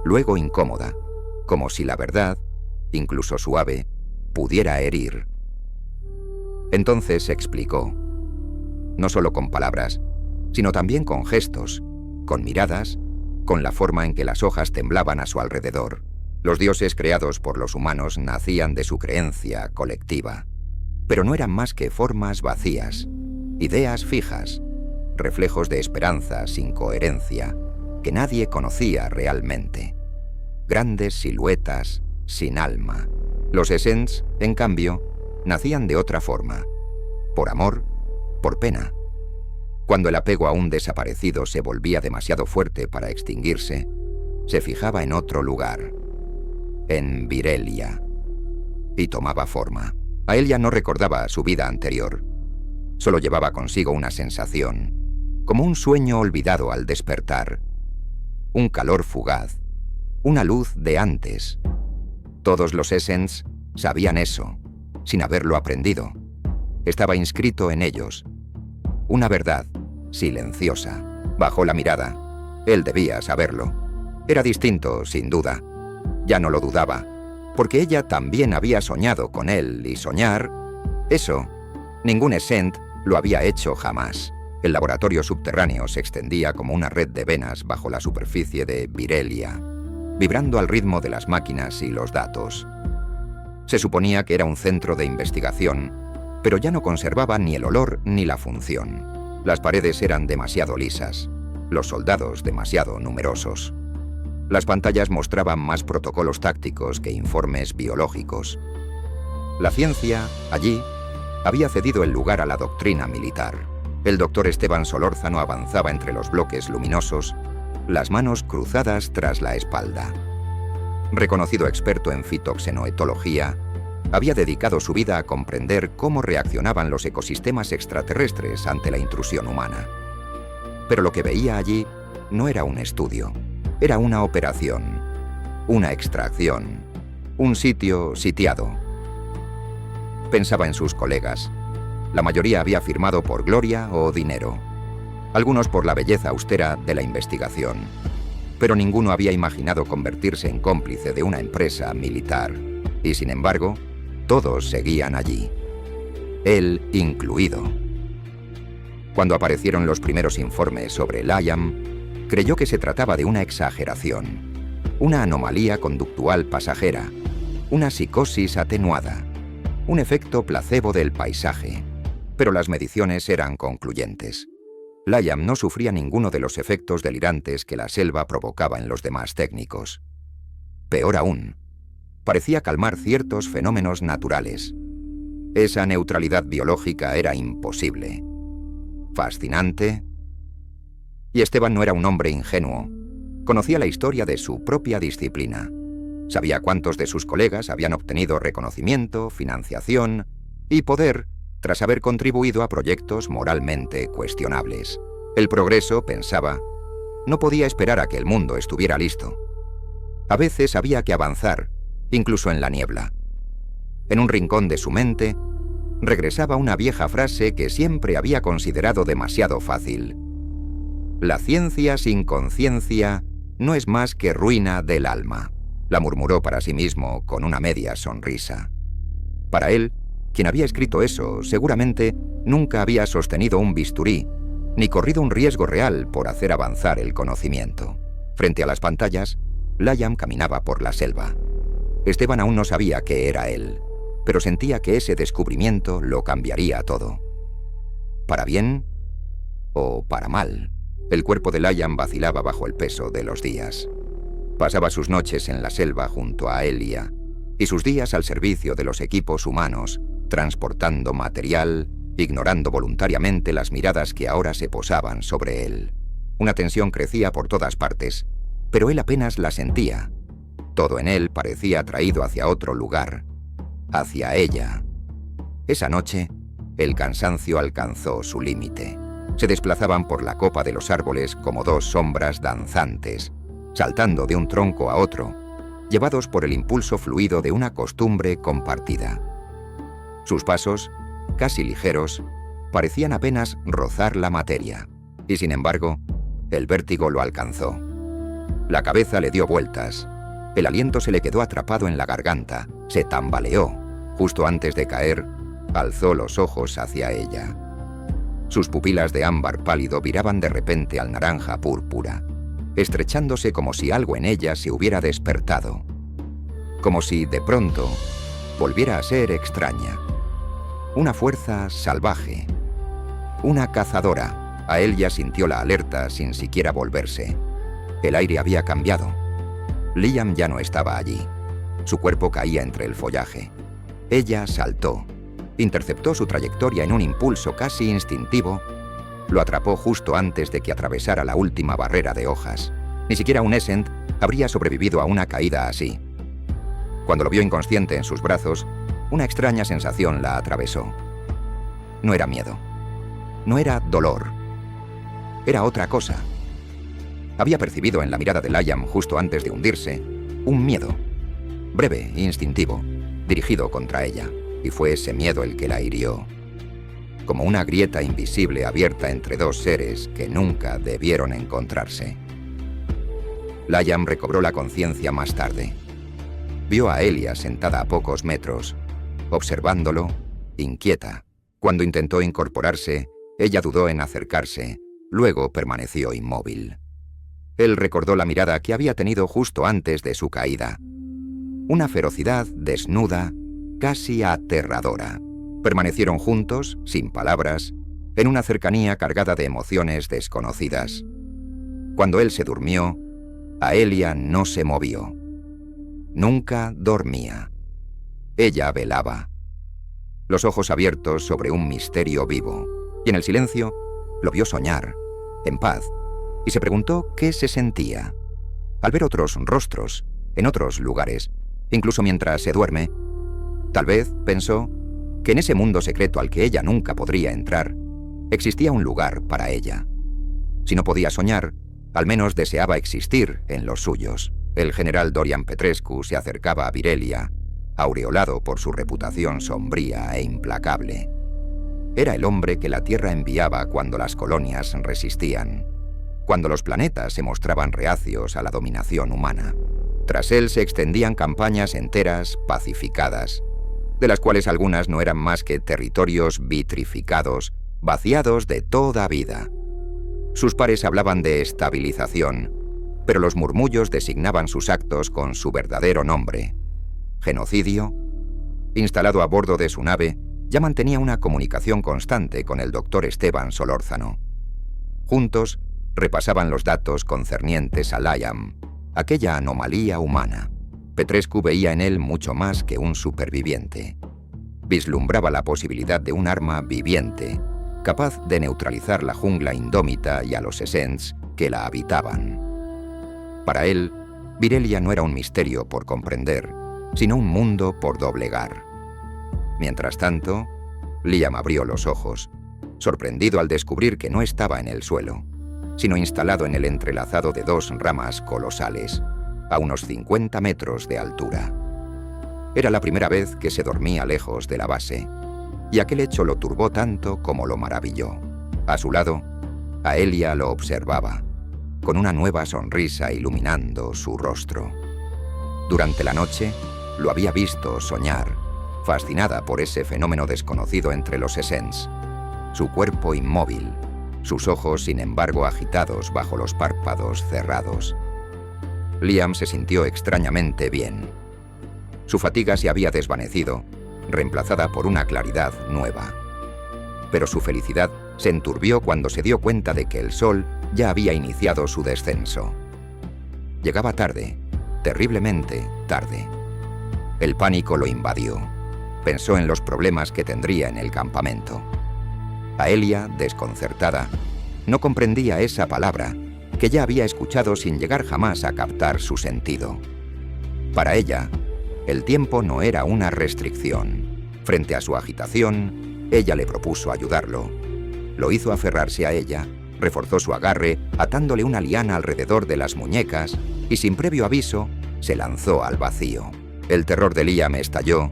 Luego incómoda, como si la verdad, incluso suave, pudiera herir. Entonces explicó, no solo con palabras, sino también con gestos, con miradas, con la forma en que las hojas temblaban a su alrededor. Los dioses creados por los humanos nacían de su creencia colectiva, pero no eran más que formas vacías, ideas fijas, reflejos de esperanza sin coherencia, que nadie conocía realmente. Grandes siluetas sin alma. Los Essence, en cambio, nacían de otra forma, por amor, por pena. Cuando el apego a un desaparecido se volvía demasiado fuerte para extinguirse, se fijaba en otro lugar, en Virelia, y tomaba forma. Aelia no recordaba su vida anterior. Solo llevaba consigo una sensación, como un sueño olvidado al despertar, un calor fugaz, una luz de antes. Todos los Essence sabían eso, sin haberlo aprendido. Estaba inscrito en ellos. Una verdad, silenciosa. Bajó la mirada. Él debía saberlo. Era distinto, sin duda. Ya no lo dudaba, porque ella también había soñado con él, y soñar, eso, ningún Essent lo había hecho jamás. El laboratorio subterráneo se extendía como una red de venas bajo la superficie de Virelia, vibrando al ritmo de las máquinas y los datos. Se suponía que era un centro de investigación, pero ya no conservaba ni el olor ni la función. Las paredes eran demasiado lisas, los soldados demasiado numerosos. Las pantallas mostraban más protocolos tácticos que informes biológicos. La ciencia, allí, había cedido el lugar a la doctrina militar. El doctor Esteban Solórzano avanzaba entre los bloques luminosos, las manos cruzadas tras la espalda. Reconocido experto en fitoxenoetología, había dedicado su vida a comprender cómo reaccionaban los ecosistemas extraterrestres ante la intrusión humana. Pero lo que veía allí no era un estudio, era una operación, una extracción, un sitio sitiado. Pensaba en sus colegas. La mayoría había firmado por gloria o dinero, algunos por la belleza austera de la investigación, pero ninguno había imaginado convertirse en cómplice de una empresa militar. Y sin embargo, todos seguían allí, él incluido. Cuando aparecieron los primeros informes sobre Liam, creyó que se trataba de una exageración, una anomalía conductual pasajera, una psicosis atenuada, un efecto placebo del paisaje. Pero las mediciones eran concluyentes. Liam no sufría ninguno de los efectos delirantes que la selva provocaba en los demás técnicos. Peor aún, parecía calmar ciertos fenómenos naturales. Esa neutralidad biológica era imposible. Fascinante. Y Esteban no era un hombre ingenuo. Conocía la historia de su propia disciplina. Sabía cuántos de sus colegas habían obtenido reconocimiento, financiación y poder tras haber contribuido a proyectos moralmente cuestionables. El progreso, pensaba, no podía esperar a que el mundo estuviera listo. A veces había que avanzar, incluso en la niebla. En un rincón de su mente, regresaba una vieja frase que siempre había considerado demasiado fácil. La ciencia sin conciencia no es más que ruina del alma. La murmuró para sí mismo con una media sonrisa. Para él, quien había escrito eso, seguramente nunca había sostenido un bisturí, ni corrido un riesgo real por hacer avanzar el conocimiento. Frente a las pantallas, Liam caminaba por la selva. Esteban aún no sabía qué era él, pero sentía que ese descubrimiento lo cambiaría todo. ¿Para bien o para mal? El cuerpo de Liam vacilaba bajo el peso de los días. Pasaba sus noches en la selva junto a Aelia, y sus días al servicio de los equipos humanos, transportando material, ignorando voluntariamente las miradas que ahora se posaban sobre él. Una tensión crecía por todas partes, pero él apenas la sentía. Todo en él parecía atraído hacia otro lugar, hacia ella. Esa noche, el cansancio alcanzó su límite. Se desplazaban por la copa de los árboles como dos sombras danzantes. saltando de un tronco a otro, llevados por el impulso fluido de una costumbre compartida. Sus pasos, casi ligeros, parecían apenas rozar la materia, y sin embargo, el vértigo lo alcanzó. La cabeza le dio vueltas, el aliento se le quedó atrapado en la garganta, se tambaleó. Justo antes de caer, alzó los ojos hacia ella. Sus pupilas de ámbar pálido viraban de repente al naranja púrpura, estrechándose como si algo en ella se hubiera despertado, como si, de pronto, volviera a ser extraña. Una fuerza salvaje, una cazadora. A él ya sintió la alerta sin siquiera volverse. El aire había cambiado. Liam ya no estaba allí. Su cuerpo caía entre el follaje. Ella saltó, interceptó su trayectoria en un impulso casi instintivo, lo atrapó justo antes de que atravesara la última barrera de hojas. Ni siquiera un Essent habría sobrevivido a una caída así. Cuando lo vio inconsciente en sus brazos, una extraña sensación la atravesó. No era miedo, no era dolor, era otra cosa. Había percibido en la mirada de Liam justo antes de hundirse un miedo, breve, instintivo, dirigido contra ella, y fue ese miedo el que la hirió, como una grieta invisible abierta entre dos seres que nunca debieron encontrarse. Liam recobró la conciencia más tarde. Vio a Elia sentada a pocos metros, observándolo, inquieta. Cuando intentó incorporarse, ella dudó en acercarse, luego permaneció inmóvil. Él recordó la mirada que había tenido justo antes de su caída. Una ferocidad desnuda, casi aterradora. Permanecieron juntos, sin palabras, en una cercanía cargada de emociones desconocidas. Cuando él se durmió, Aelia no se movió. Nunca dormía. Ella velaba, los ojos abiertos sobre un misterio vivo, y en el silencio lo vio soñar, en paz, y se preguntó qué se sentía al ver otros rostros en otros lugares, incluso mientras se duerme. Tal vez pensó que en ese mundo secreto al que ella nunca podría entrar, existía un lugar para ella. Si no podía soñar, al menos deseaba existir en los suyos. El general Dorian Petrescu se acercaba a Virelia, aureolado por su reputación sombría e implacable. Era el hombre que la Tierra enviaba cuando las colonias resistían, cuando los planetas se mostraban reacios a la dominación humana. Tras él se extendían campañas enteras pacificadas, de las cuales algunas no eran más que territorios vitrificados, vaciados de toda vida. Sus pares hablaban de estabilización, pero los murmullos designaban sus actos con su verdadero nombre: genocidio. Instalado a bordo de su nave, ya mantenía una comunicación constante con el doctor Esteban Solórzano. Juntos, repasaban los datos concernientes a Liam, aquella anomalía humana. Petrescu veía en él mucho más que un superviviente. Vislumbraba la posibilidad de un arma viviente, capaz de neutralizar la jungla indómita y a los Essents que la habitaban. Para él, Virelia no era un misterio por comprender, sino un mundo por doblegar. Mientras tanto, Liam abrió los ojos, sorprendido al descubrir que no estaba en el suelo, sino instalado en el entrelazado de dos ramas colosales, a unos 50 metros de altura. Era la primera vez que se dormía lejos de la base, y aquel hecho lo turbó tanto como lo maravilló. A su lado, Aelia lo observaba, con una nueva sonrisa iluminando su rostro. Durante la noche, lo había visto soñar, fascinada por ese fenómeno desconocido entre los Essents. Su cuerpo inmóvil, sus ojos sin embargo agitados bajo los párpados cerrados. Liam se sintió extrañamente bien. Su fatiga se había desvanecido, reemplazada por una claridad nueva. Pero su felicidad se enturbió cuando se dio cuenta de que el sol ya había iniciado su descenso. Llegaba tarde, terriblemente tarde. El pánico lo invadió. Pensó en los problemas que tendría en el campamento. Aelia, desconcertada, no comprendía esa palabra que ya había escuchado sin llegar jamás a captar su sentido. Para ella, el tiempo no era una restricción. Frente a su agitación, ella le propuso ayudarlo. Lo hizo aferrarse a ella, reforzó su agarre, atándole una liana alrededor de las muñecas y sin previo aviso se lanzó al vacío. El terror de Liam estalló,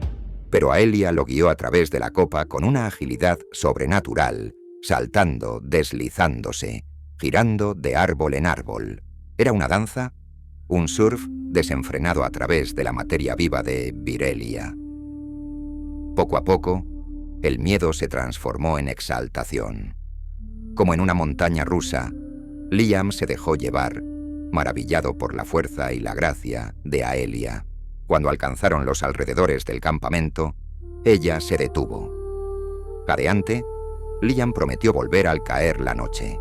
pero Aelia lo guió a través de la copa con una agilidad sobrenatural, saltando, deslizándose, girando de árbol en árbol. ¿Era una danza? Un surf desenfrenado a través de la materia viva de Virelia. Poco a poco, el miedo se transformó en exaltación. Como en una montaña rusa, Liam se dejó llevar, maravillado por la fuerza y la gracia de Aelia. Cuando alcanzaron los alrededores del campamento, ella se detuvo. Jadeante, Liam prometió volver al caer la noche.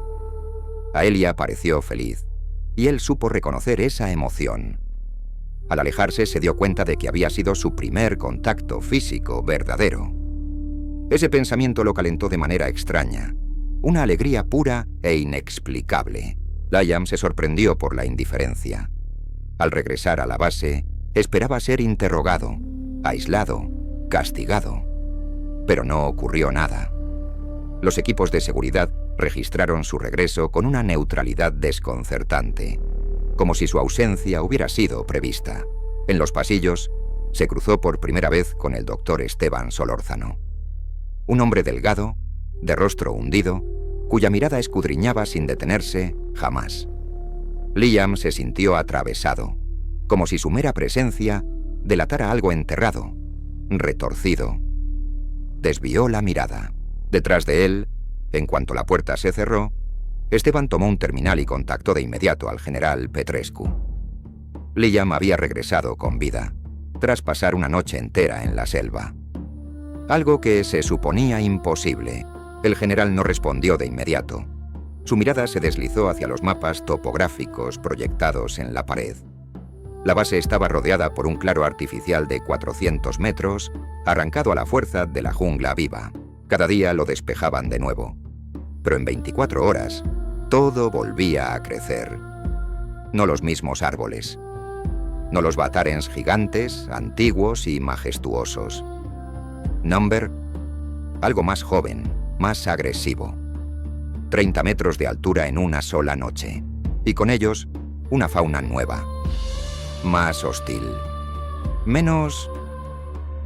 Aelia pareció feliz, y él supo reconocer esa emoción. Al alejarse se dio cuenta de que había sido su primer contacto físico verdadero. Ese pensamiento lo calentó de manera extraña, una alegría pura e inexplicable. Liam se sorprendió por la indiferencia. Al regresar a la base, esperaba ser interrogado, aislado, castigado. Pero no ocurrió nada. Los equipos de seguridad registraron su regreso con una neutralidad desconcertante, como si su ausencia hubiera sido prevista. En los pasillos, se cruzó por primera vez con el doctor Esteban Solórzano. Un hombre delgado, de rostro hundido, cuya mirada escudriñaba sin detenerse jamás. Liam se sintió atravesado, como si su mera presencia delatara algo enterrado, retorcido. Desvió la mirada. Detrás de él, en cuanto la puerta se cerró, Esteban tomó un terminal y contactó de inmediato al general Petrescu. Liam había regresado con vida, tras pasar una noche entera en la selva. Algo que se suponía imposible. El general no respondió de inmediato. Su mirada se deslizó hacia los mapas topográficos proyectados en la pared. La base estaba rodeada por un claro artificial de 400 metros, arrancado a la fuerza de la jungla viva. Cada día lo despejaban de nuevo. Pero en 24 horas, todo volvía a crecer. No los mismos árboles. No los batarens gigantes, antiguos y majestuosos. Number, algo más joven, más agresivo. 30 metros de altura en una sola noche. Y con ellos, una fauna nueva. Más hostil. Menos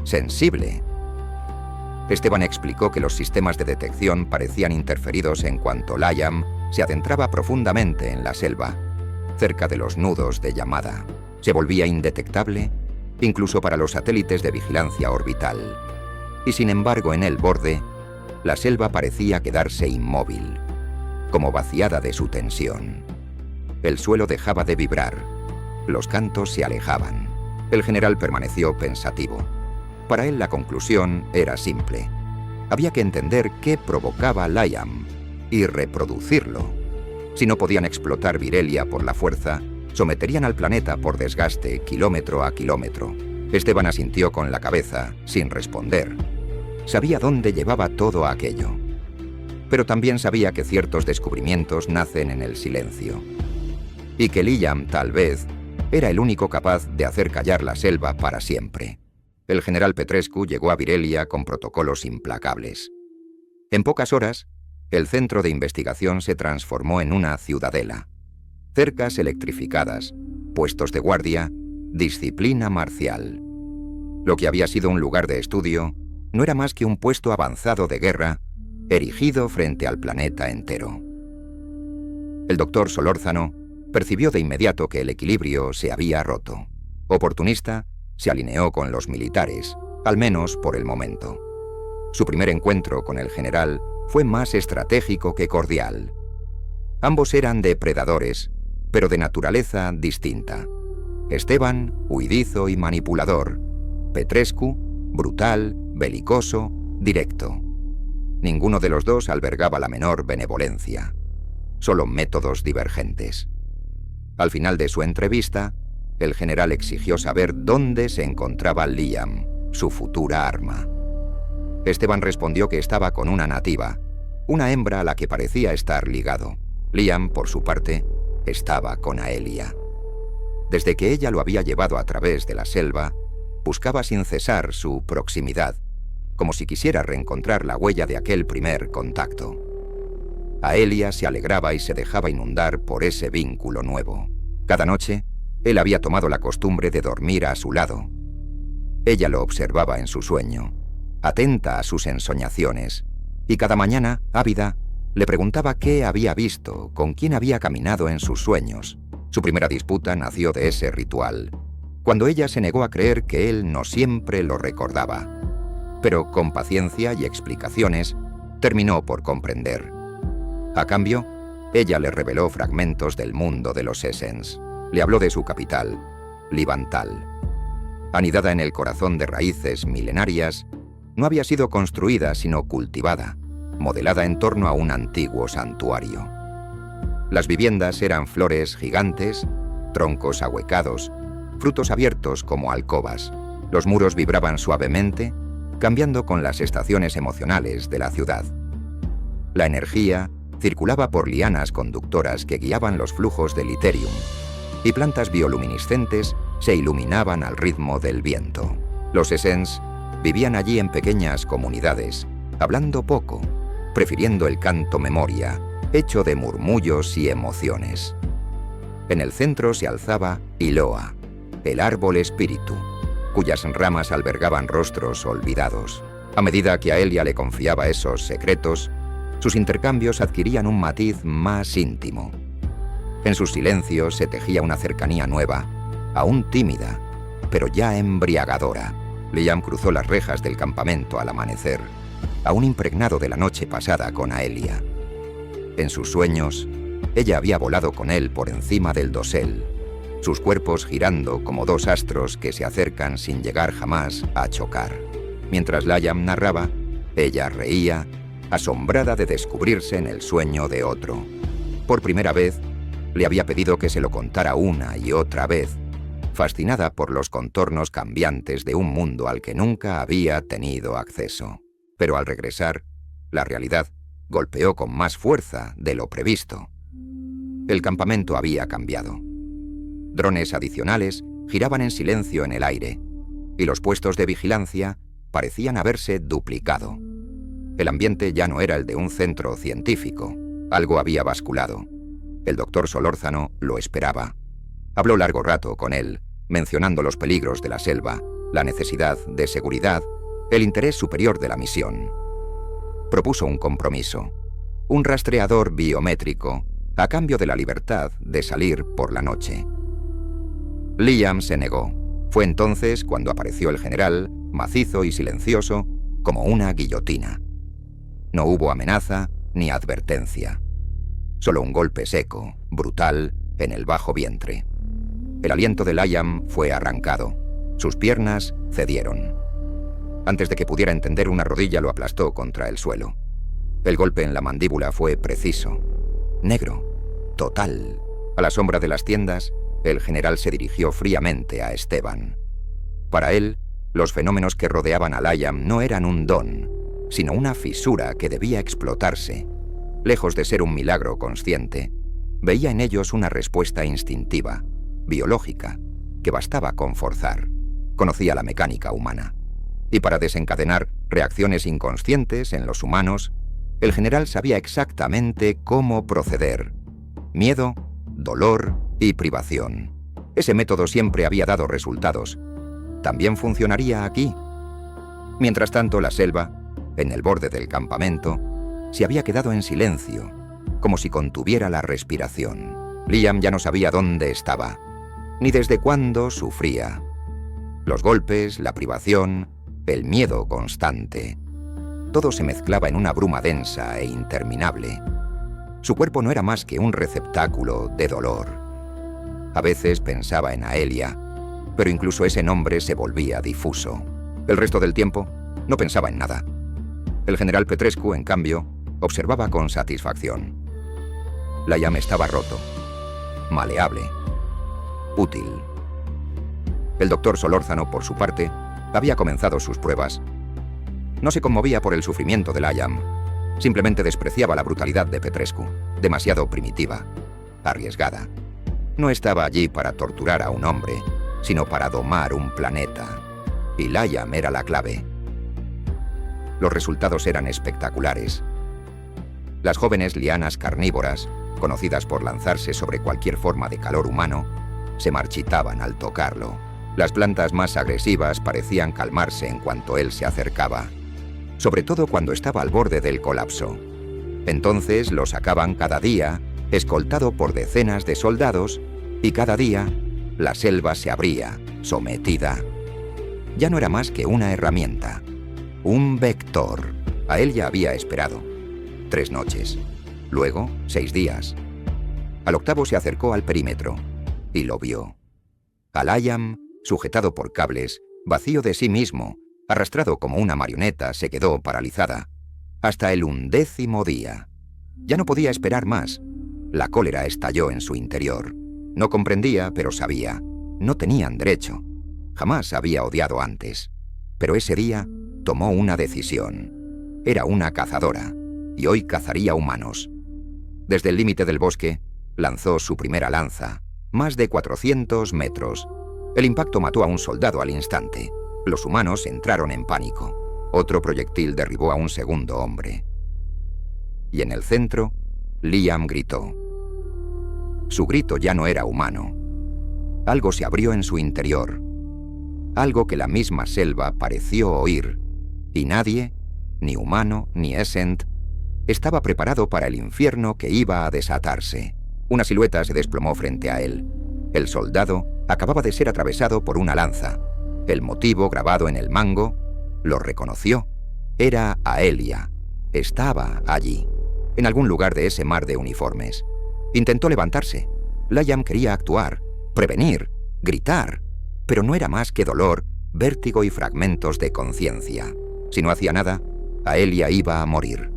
sensible. Esteban explicó que los sistemas de detección parecían interferidos en cuanto Liam se adentraba profundamente en la selva, cerca de los nudos de llamada. Se volvía indetectable, incluso para los satélites de vigilancia orbital. Y sin embargo, en el borde, la selva parecía quedarse inmóvil, como vaciada de su tensión. El suelo dejaba de vibrar. Los cantos se alejaban. El general permaneció pensativo. Para él la conclusión era simple. Había que entender qué provocaba Liam y reproducirlo. Si no podían explotar Virelia por la fuerza, someterían al planeta por desgaste kilómetro a kilómetro. Esteban asintió con la cabeza, sin responder. Sabía dónde llevaba todo aquello. Pero también sabía que ciertos descubrimientos nacen en el silencio. Y que Liam, tal vez, era el único capaz de hacer callar la selva para siempre. El general Petrescu llegó a Virelia con protocolos implacables. En pocas horas, el centro de investigación se transformó en una ciudadela. Cercas electrificadas, puestos de guardia, disciplina marcial. Lo que había sido un lugar de estudio no era más que un puesto avanzado de guerra erigido frente al planeta entero. El doctor Solórzano percibió de inmediato que el equilibrio se había roto. Oportunista, se alineó con los militares, al menos por el momento. Su primer encuentro con el general fue más estratégico que cordial. Ambos eran depredadores, pero de naturaleza distinta. Esteban, huidizo y manipulador. Petrescu, brutal, belicoso, directo. Ninguno de los dos albergaba la menor benevolencia. Solo métodos divergentes. Al final de su entrevista, el general exigió saber dónde se encontraba Liam, su futura arma. Esteban respondió que estaba con una nativa, una hembra a la que parecía estar ligado. Liam, por su parte, estaba con Aelia. Desde que ella lo había llevado a través de la selva, buscaba sin cesar su proximidad, como si quisiera reencontrar la huella de aquel primer contacto. Aelia se alegraba y se dejaba inundar por ese vínculo nuevo. Cada noche, Él había tomado la costumbre de dormir a su lado. Ella lo observaba en su sueño, atenta a sus ensoñaciones, y cada mañana, ávida, le preguntaba qué había visto, con quién había caminado en sus sueños. Su primera disputa nació de ese ritual, cuando ella se negó a creer que él no siempre lo recordaba. Pero con paciencia y explicaciones, terminó por comprender. A cambio, ella le reveló fragmentos del mundo de los Essens. Le habló de su capital, Livantal. Anidada en el corazón de raíces milenarias, no había sido construida sino cultivada, modelada en torno a un antiguo santuario. Las viviendas eran flores gigantes, troncos ahuecados, frutos abiertos como alcobas. Los muros vibraban suavemente, cambiando con las estaciones emocionales de la ciudad. La energía circulaba por lianas conductoras que guiaban los flujos del Itherium, y plantas bioluminiscentes se iluminaban al ritmo del viento. Los Essens vivían allí en pequeñas comunidades, hablando poco, prefiriendo el canto memoria, hecho de murmullos y emociones. En el centro se alzaba Iloa, el árbol espíritu, cuyas ramas albergaban rostros olvidados. A medida que a Elia le confiaba esos secretos, sus intercambios adquirían un matiz más íntimo. En sus silencios se tejía una cercanía nueva, aún tímida, pero ya embriagadora. Liam cruzó las rejas del campamento al amanecer, aún impregnado de la noche pasada con Aelia. En sus sueños, ella había volado con él por encima del dosel, sus cuerpos girando como dos astros que se acercan sin llegar jamás a chocar. Mientras Liam narraba, ella reía, asombrada de descubrirse en el sueño de otro. Por primera vez, le había pedido que se lo contara una y otra vez, fascinada por los contornos cambiantes de un mundo al que nunca había tenido acceso. Pero al regresar, la realidad golpeó con más fuerza de lo previsto. El campamento había cambiado. Drones adicionales giraban en silencio en el aire, y los puestos de vigilancia parecían haberse duplicado. El ambiente ya no era el de un centro científico. Algo había basculado. El doctor Solórzano lo esperaba. Habló largo rato con él, mencionando los peligros de la selva, la necesidad de seguridad, el interés superior de la misión. Propuso un compromiso, un rastreador biométrico, a cambio de la libertad de salir por la noche. Liam se negó. Fue entonces cuando apareció el general, macizo y silencioso, como una guillotina. No hubo amenaza ni advertencia. Solo un golpe seco, brutal, en el bajo vientre. El aliento de Liam fue arrancado. Sus piernas cedieron. Antes de que pudiera entender, una rodilla lo aplastó contra el suelo. El golpe en la mandíbula fue preciso. Negro. Total. A la sombra de las tiendas, el general se dirigió fríamente a Esteban. Para él, los fenómenos que rodeaban a Liam no eran un don, sino una fisura que debía explotarse. Lejos de ser un milagro consciente, veía en ellos una respuesta instintiva, biológica, que bastaba con forzar. Conocía la mecánica humana. Y para desencadenar reacciones inconscientes en los humanos, el general sabía exactamente cómo proceder. Miedo, dolor y privación. Ese método siempre había dado resultados. ¿También funcionaría aquí? Mientras tanto, la selva, en el borde del campamento, se había quedado en silencio, como si contuviera la respiración. Liam ya no sabía dónde estaba, ni desde cuándo sufría. Los golpes, la privación, el miedo constante. Todo se mezclaba en una bruma densa e interminable. Su cuerpo no era más que un receptáculo de dolor. A veces pensaba en Aelia, pero incluso ese nombre se volvía difuso. El resto del tiempo no pensaba en nada. El general Petrescu, en cambio, observaba con satisfacción. Liam estaba roto, maleable, útil. El doctor Solórzano, por su parte, había comenzado sus pruebas. No se conmovía por el sufrimiento de Liam, simplemente despreciaba la brutalidad de Petrescu, demasiado primitiva, arriesgada. No estaba allí para torturar a un hombre, sino para domar un planeta. Y Liam era la clave. Los resultados eran espectaculares. Las jóvenes lianas carnívoras, conocidas por lanzarse sobre cualquier forma de calor humano, se marchitaban al tocarlo. Las plantas más agresivas parecían calmarse en cuanto él se acercaba, sobre todo cuando estaba al borde del colapso. Entonces lo sacaban cada día, escoltado por decenas de soldados, y cada día la selva se abría, sometida. Ya no era más que una herramienta, un vector. A él ya había esperado 3 noches, luego 6 días. Al octavo se acercó al perímetro y lo vio. Al-Hayam, sujetado por cables, vacío de sí mismo, arrastrado como una marioneta, se quedó paralizada. Hasta el 11º día. Ya no podía esperar más. La cólera estalló en su interior. No comprendía, pero sabía. No tenían derecho. Jamás había odiado antes. Pero ese día tomó una decisión. Era una cazadora, y hoy cazaría humanos. Desde el límite del bosque, lanzó su primera lanza, más de 400 metros. El impacto mató a un soldado al instante. Los humanos entraron en pánico. Otro proyectil derribó a un segundo hombre. Y en el centro, Liam gritó. Su grito ya no era humano. Algo se abrió en su interior. Algo que la misma selva pareció oír. Y nadie, ni humano ni Essent, estaba preparado para el infierno que iba a desatarse. Una silueta se desplomó frente a él. El soldado acababa de ser atravesado por una lanza. El motivo grabado en el mango lo reconoció. Era Aelia. Estaba allí, en algún lugar de ese mar de uniformes. Intentó levantarse. Liam quería actuar, prevenir, gritar, pero no era más que dolor, vértigo y fragmentos de conciencia. Si no hacía nada, Aelia iba a morir.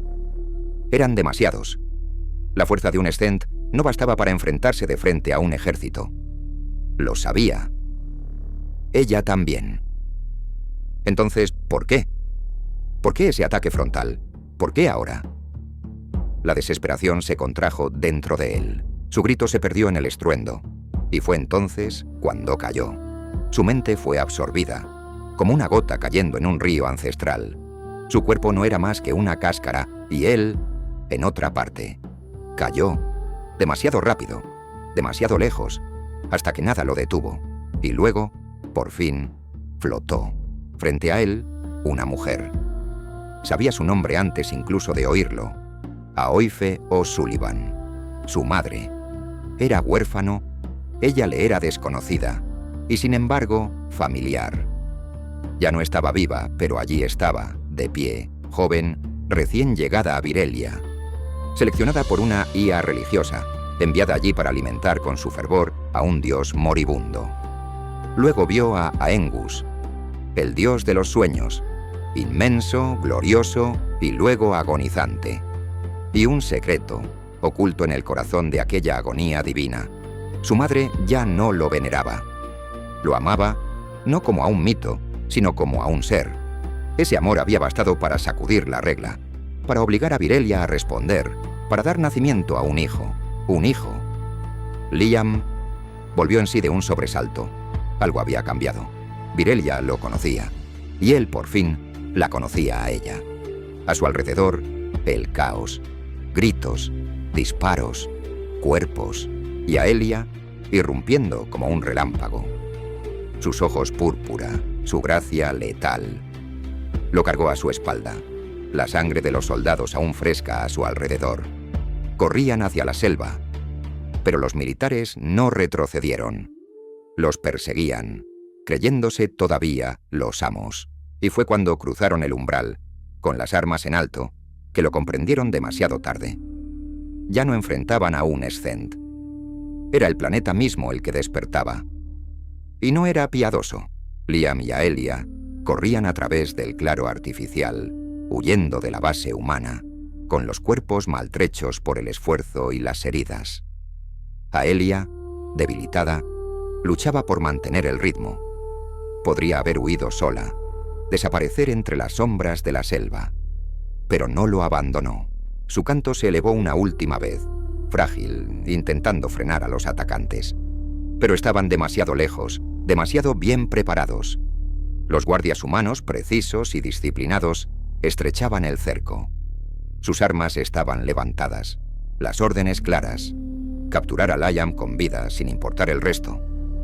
Eran demasiados. La fuerza de un Essent no bastaba para enfrentarse de frente a un ejército. Lo sabía. Ella también. Entonces, ¿por qué? ¿Por qué ese ataque frontal? ¿Por qué ahora? La desesperación se contrajo dentro de él. Su grito se perdió en el estruendo. Y fue entonces cuando cayó. Su mente fue absorbida, como una gota cayendo en un río ancestral. Su cuerpo no era más que una cáscara, y él, en otra parte. Cayó. Demasiado rápido, demasiado lejos, hasta que nada lo detuvo. Y luego, por fin, flotó. Frente a él, una mujer. Sabía su nombre antes incluso de oírlo. Aoife O'Sullivan. Su madre. Era huérfano, ella le era desconocida, y sin embargo, familiar. Ya no estaba viva, pero allí estaba, de pie, joven, recién llegada a Virelia. Seleccionada por una IA religiosa, enviada allí para alimentar con su fervor a un dios moribundo. Luego vio a Aengus, el dios de los sueños, inmenso, glorioso y luego agonizante. Y un secreto, oculto en el corazón de aquella agonía divina. Su madre ya no lo veneraba. Lo amaba, no como a un mito, sino como a un ser. Ese amor había bastado para sacudir la regla, para obligar a Virelia a responder, para dar nacimiento a un hijo. Un hijo. Liam volvió en sí de un sobresalto. Algo había cambiado. Virelia lo conocía, y él, por fin, la conocía a ella. A su alrededor, el caos. Gritos, disparos, cuerpos, y Aelia irrumpiendo como un relámpago. Sus ojos púrpura, su gracia letal. Lo cargó a su espalda, la sangre de los soldados aún fresca a su alrededor. Corrían hacia la selva, pero los militares no retrocedieron. Los perseguían, creyéndose todavía los amos. Y fue cuando cruzaron el umbral, con las armas en alto, que lo comprendieron demasiado tarde. Ya no enfrentaban a un Essent. Era el planeta mismo el que despertaba. Y no era piadoso. Liam y Aelia corrían a través del claro artificial, huyendo de la base humana, con los cuerpos maltrechos por el esfuerzo y las heridas. Aelia, debilitada, luchaba por mantener el ritmo. Podría haber huido sola, desaparecer entre las sombras de la selva. Pero no lo abandonó. Su canto se elevó una última vez, frágil, intentando frenar a los atacantes. Pero estaban demasiado lejos, demasiado bien preparados. Los guardias humanos, precisos y disciplinados, estrechaban el cerco. Sus armas estaban levantadas, las órdenes claras. Capturar a Liam con vida sin importar el resto.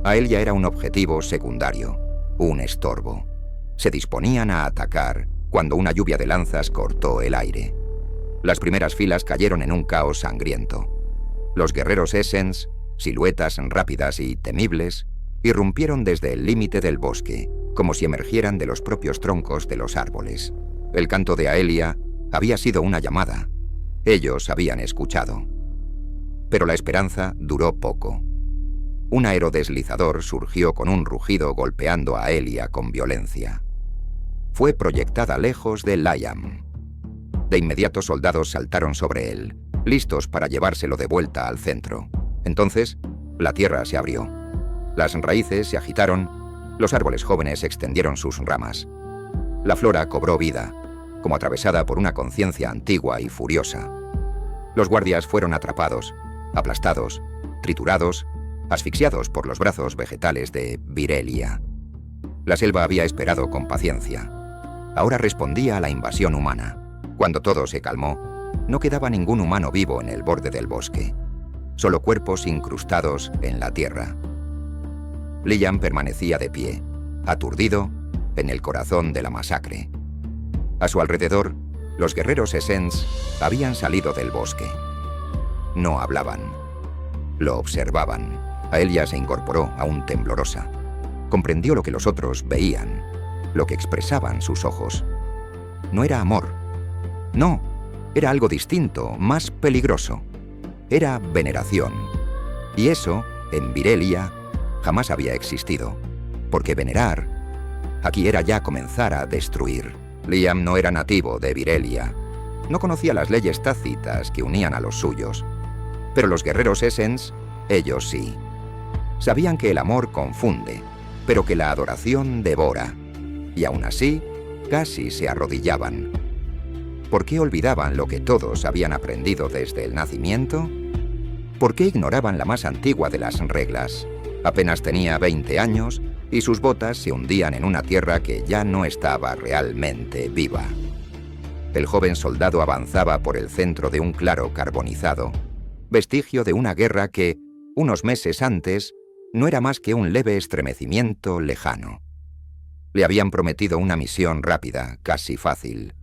Aelia era un objetivo secundario, un estorbo. Se disponían a atacar cuando una lluvia de lanzas cortó el aire. Las primeras filas cayeron en un caos sangriento. Los guerreros Essens, siluetas rápidas y temibles, irrumpieron desde el límite del bosque, como si emergieran de los propios troncos de los árboles. El canto de Aelia había sido una llamada. Ellos habían escuchado. Pero la esperanza duró poco. Un aerodeslizador surgió con un rugido golpeando a Aelia con violencia. Fue proyectada lejos de Liam. De inmediato soldados saltaron sobre él, listos para llevárselo de vuelta al centro. Entonces, la tierra se abrió. Las raíces se agitaron, los árboles jóvenes extendieron sus ramas. La flora cobró vida, como atravesada por una conciencia antigua y furiosa. Los guardias fueron atrapados, aplastados, triturados, asfixiados por los brazos vegetales de Virelia. La selva había esperado con paciencia. Ahora respondía a la invasión humana. Cuando todo se calmó, no quedaba ningún humano vivo en el borde del bosque, solo cuerpos incrustados en la tierra. Liam permanecía de pie, aturdido, en el corazón de la masacre. A su alrededor, los guerreros Essens habían salido del bosque. No hablaban. Lo observaban. Aelia se incorporó, aún temblorosa. Comprendió lo que los otros veían, lo que expresaban sus ojos. No era amor. No, era algo distinto, más peligroso. Era veneración. Y eso, en Virelia, jamás había existido. Porque venerar, aquí era ya comenzar a destruir. Liam no era nativo de Virelia. No conocía las leyes tácitas que unían a los suyos. Pero los guerreros Essens, ellos sí. Sabían que el amor confunde, pero que la adoración devora. Y aún así, casi se arrodillaban. ¿Por qué olvidaban lo que todos habían aprendido desde el nacimiento? ¿Por qué ignoraban la más antigua de las reglas? Apenas tenía 20 años y sus botas se hundían en una tierra que ya no estaba realmente viva. El joven soldado avanzaba por el centro de un claro carbonizado, vestigio de una guerra que, unos meses antes, no era más que un leve estremecimiento lejano. Le habían prometido una misión rápida, casi fácil.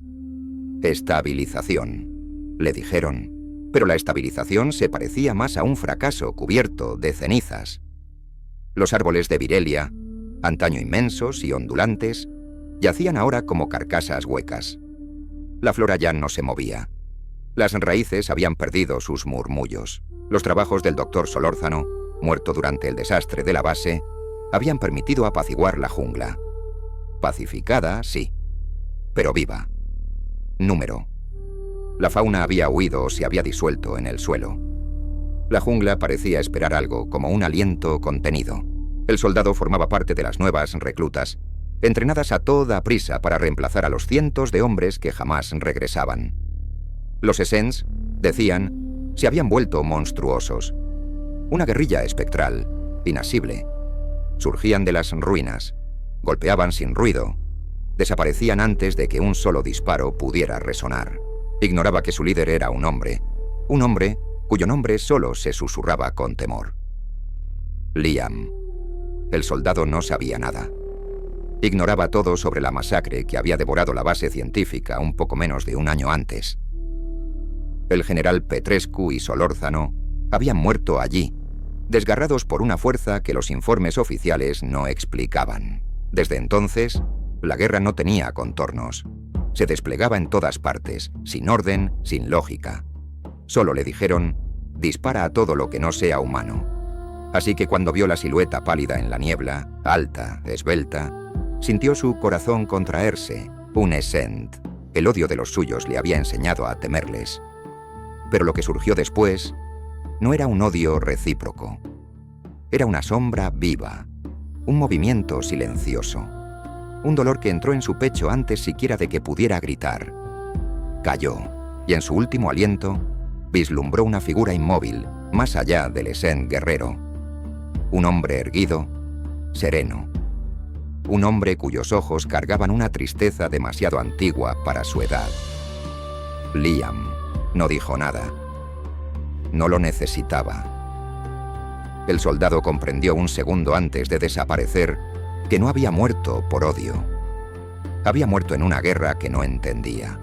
Estabilización, le dijeron, pero la estabilización se parecía más a un fracaso cubierto de cenizas. Los árboles de Virelia, antaño inmensos y ondulantes, yacían ahora como carcasas huecas. La flora ya no se movía. Las raíces habían perdido sus murmullos. Los trabajos del doctor Solórzano, muerto durante el desastre de la base, habían permitido apaciguar la jungla. Pacificada, sí, pero viva. Número. La fauna había huido o se había disuelto en el suelo. La jungla parecía esperar algo, como un aliento contenido. El soldado formaba parte de las nuevas reclutas, entrenadas a toda prisa para reemplazar a los cientos de hombres que jamás regresaban. Los Essens, decían, se habían vuelto monstruosos. Una guerrilla espectral, inasible. Surgían de las ruinas, golpeaban sin ruido, desaparecían antes de que un solo disparo pudiera resonar. Ignoraba que su líder era un hombre cuyo nombre solo se susurraba con temor. Liam. El soldado no sabía nada. Ignoraba todo sobre la masacre que había devorado la base científica un poco menos de un año antes. El general Petrescu y Solórzano habían muerto allí, desgarrados por una fuerza que los informes oficiales no explicaban. Desde entonces, la guerra no tenía contornos. Se desplegaba en todas partes, sin orden, sin lógica. Solo le dijeron, dispara a todo lo que no sea humano. Así que cuando vio la silueta pálida en la niebla, alta, esbelta, sintió su corazón contraerse, un Essent. El odio de los suyos le había enseñado a temerles. Pero lo que surgió después no era un odio recíproco. Era una sombra viva, un movimiento silencioso, un dolor que entró en su pecho antes siquiera de que pudiera gritar. Cayó, y en su último aliento, vislumbró una figura inmóvil, más allá del Essent guerrero. Un hombre erguido, sereno. Un hombre cuyos ojos cargaban una tristeza demasiado antigua para su edad. Liam no dijo nada. No lo necesitaba. El soldado comprendió un segundo antes de desaparecer que no había muerto por odio. Había muerto en una guerra que no entendía.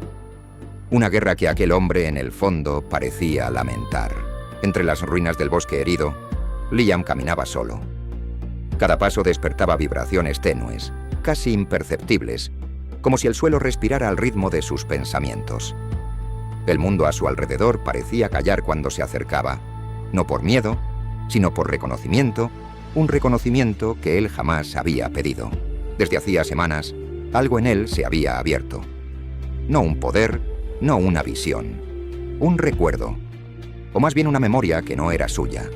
Una guerra que aquel hombre en el fondo parecía lamentar. Entre las ruinas del bosque herido, Liam caminaba solo. Cada paso despertaba vibraciones tenues, casi imperceptibles, como si el suelo respirara al ritmo de sus pensamientos. El mundo a su alrededor parecía callar cuando se acercaba, no por miedo, sino por reconocimiento, un reconocimiento que él jamás había pedido. Desde hacía semanas, algo en él se había abierto. No un poder, no una visión, un recuerdo, o más bien una memoria que no era suya.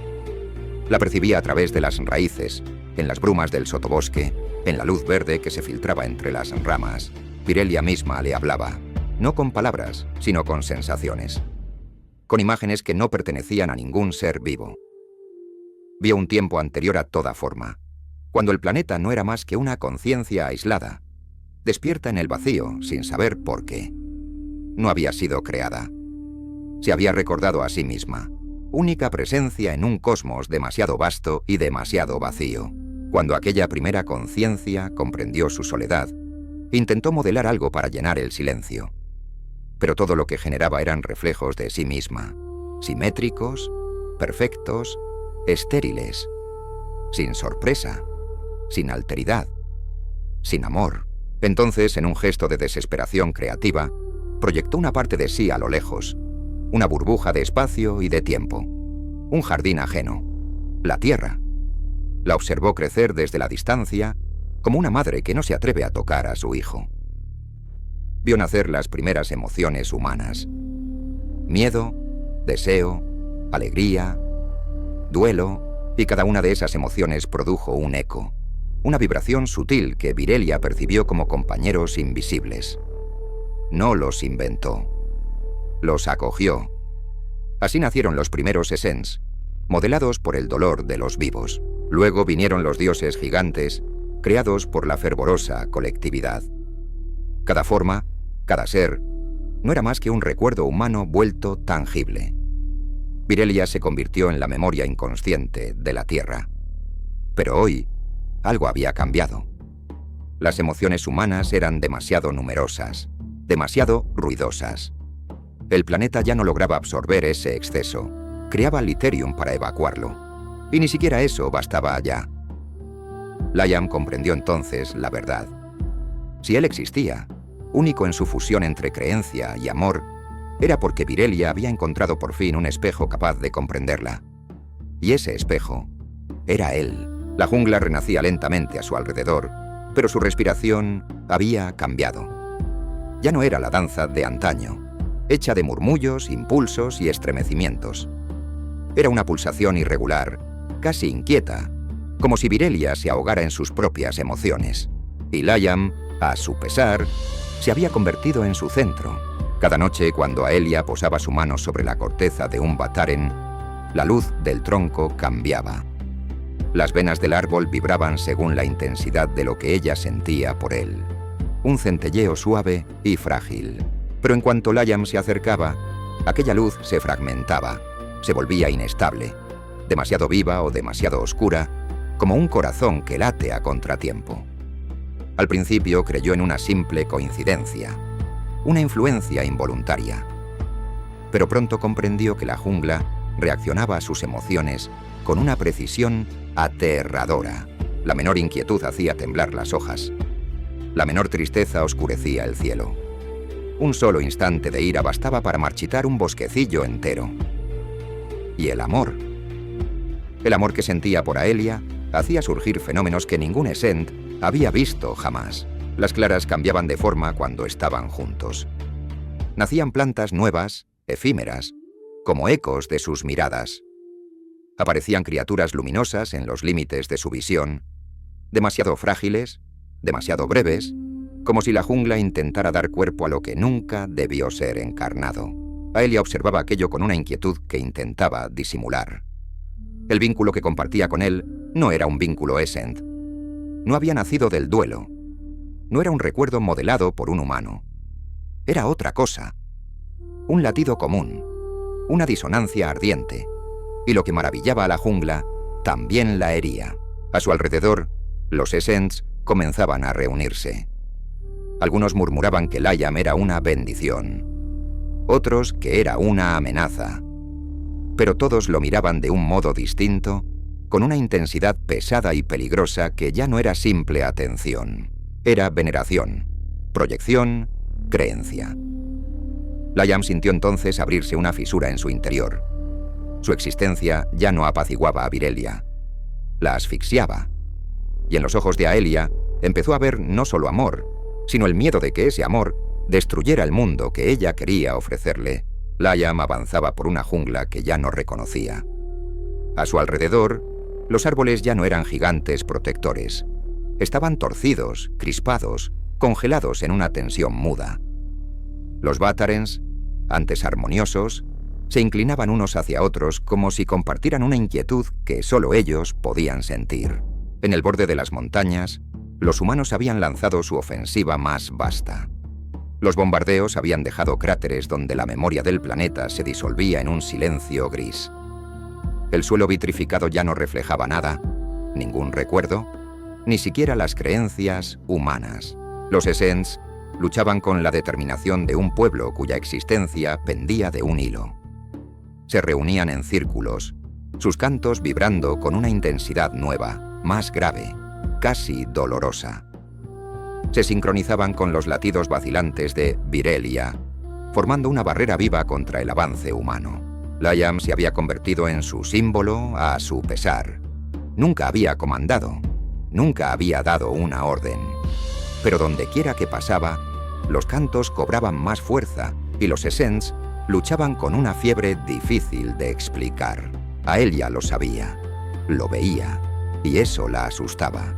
La percibía a través de las raíces, en las brumas del sotobosque, en la luz verde que se filtraba entre las ramas. Virelia misma le hablaba, no con palabras, sino con sensaciones, con imágenes que no pertenecían a ningún ser vivo. Vio un tiempo anterior a toda forma, cuando el planeta no era más que una conciencia aislada, despierta en el vacío sin saber por qué. No había sido creada. Se había recordado a sí misma, única presencia en un cosmos demasiado vasto y demasiado vacío. Cuando aquella primera conciencia comprendió su soledad, intentó modelar algo para llenar el silencio. Pero todo lo que generaba eran reflejos de sí misma, simétricos, perfectos, estériles, sin sorpresa, sin alteridad, sin amor. Entonces, en un gesto de desesperación creativa, proyectó una parte de sí a lo lejos, una burbuja de espacio y de tiempo, un jardín ajeno, la Tierra. La observó crecer desde la distancia, como una madre que no se atreve a tocar a su hijo. Vio nacer las primeras emociones humanas: miedo, deseo, alegría, duelo, y cada una de esas emociones produjo un eco, una vibración sutil que Virelia percibió como compañeros invisibles. No los inventó, los acogió. Así nacieron los primeros Essens, modelados por el dolor de los vivos. Luego vinieron los dioses gigantes, creados por la fervorosa colectividad. Cada forma, cada ser, no era más que un recuerdo humano vuelto tangible. Virelia se convirtió en la memoria inconsciente de la Tierra. Pero hoy, algo había cambiado. Las emociones humanas eran demasiado numerosas, demasiado ruidosas. El planeta ya no lograba absorber ese exceso. Creaba literium para evacuarlo. Y ni siquiera eso bastaba allá. Liam comprendió entonces la verdad. Si él existía, único en su fusión entre creencia y amor, era porque Virelia había encontrado por fin un espejo capaz de comprenderla. Y ese espejo era él. La jungla renacía lentamente a su alrededor, pero su respiración había cambiado. Ya no era la danza de antaño, hecha de murmullos, impulsos y estremecimientos. Era una pulsación irregular, casi inquieta, como si Virelia se ahogara en sus propias emociones. Y Liam, a su pesar, se había convertido en su centro. Cada noche, cuando Aelia posaba su mano sobre la corteza de un bataren, la luz del tronco cambiaba. Las venas del árbol vibraban según la intensidad de lo que ella sentía por él. Un centelleo suave y frágil. Pero en cuanto Liam se acercaba, aquella luz se fragmentaba, se volvía inestable, demasiado viva o demasiado oscura, como un corazón que late a contratiempo. Al principio creyó en una simple coincidencia, una influencia involuntaria. Pero pronto comprendió que la jungla reaccionaba a sus emociones con una precisión aterradora. La menor inquietud hacía temblar las hojas. La menor tristeza oscurecía el cielo. Un solo instante de ira bastaba para marchitar un bosquecillo entero. Y el amor que sentía por Aelia hacía surgir fenómenos que ningún Essent había visto jamás. Las claras cambiaban de forma cuando estaban juntos. Nacían plantas nuevas, efímeras, como ecos de sus miradas. Aparecían criaturas luminosas en los límites de su visión, demasiado frágiles, demasiado breves, como si la jungla intentara dar cuerpo a lo que nunca debió ser encarnado. Aelia observaba aquello con una inquietud que intentaba disimular. El vínculo que compartía con él no era un vínculo Essent. No había nacido del duelo. No era un recuerdo modelado por un humano. Era otra cosa. Un latido común, una disonancia ardiente. Y lo que maravillaba a la jungla también la hería. A su alrededor, los Essence comenzaban a reunirse. Algunos murmuraban que Liam era una bendición, otros que era una amenaza, pero todos lo miraban de un modo distinto, con una intensidad pesada y peligrosa que ya no era simple atención, era veneración, proyección, creencia. Liam sintió entonces abrirse una fisura en su interior. Su existencia ya no apaciguaba a Virelia, la asfixiaba. Y en los ojos de Aelia empezó a ver no solo amor, sino el miedo de que ese amor destruyera el mundo que ella quería ofrecerle. Liam avanzaba por una jungla que ya no reconocía. A su alrededor, los árboles ya no eran gigantes protectores. Estaban torcidos, crispados, congelados en una tensión muda. Los Batarens, antes armoniosos, se inclinaban unos hacia otros como si compartieran una inquietud que solo ellos podían sentir. En el borde de las montañas, los humanos habían lanzado su ofensiva más vasta. Los bombardeos habían dejado cráteres donde la memoria del planeta se disolvía en un silencio gris. El suelo vitrificado ya no reflejaba nada, ningún recuerdo, ni siquiera las creencias humanas. Los Essence luchaban con la determinación de un pueblo cuya existencia pendía de un hilo. Se reunían en círculos, sus cantos vibrando con una intensidad nueva, más grave, casi dolorosa. Se sincronizaban con los latidos vacilantes de Virelia, formando una barrera viva contra el avance humano. Liam se había convertido en su símbolo a su pesar. Nunca había comandado, nunca había dado una orden. Pero dondequiera que pasaba, los cantos cobraban más fuerza y los Essence luchaban con una fiebre difícil de explicar. Aelia lo sabía, lo veía, y eso la asustaba.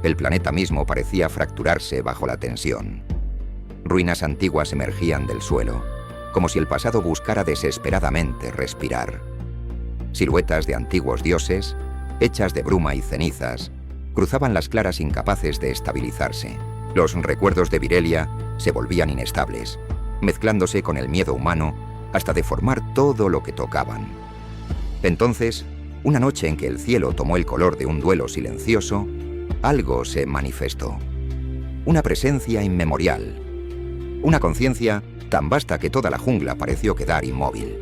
El planeta mismo parecía fracturarse bajo la tensión. Ruinas antiguas emergían del suelo, como si el pasado buscara desesperadamente respirar. Siluetas de antiguos dioses, hechas de bruma y cenizas, cruzaban las claras incapaces de estabilizarse. Los recuerdos de Virelia se volvían inestables, mezclándose con el miedo humano hasta deformar todo lo que tocaban. Entonces, una noche en que el cielo tomó el color de un duelo silencioso, algo se manifestó. Una presencia inmemorial. Una conciencia tan vasta que toda la jungla pareció quedar inmóvil.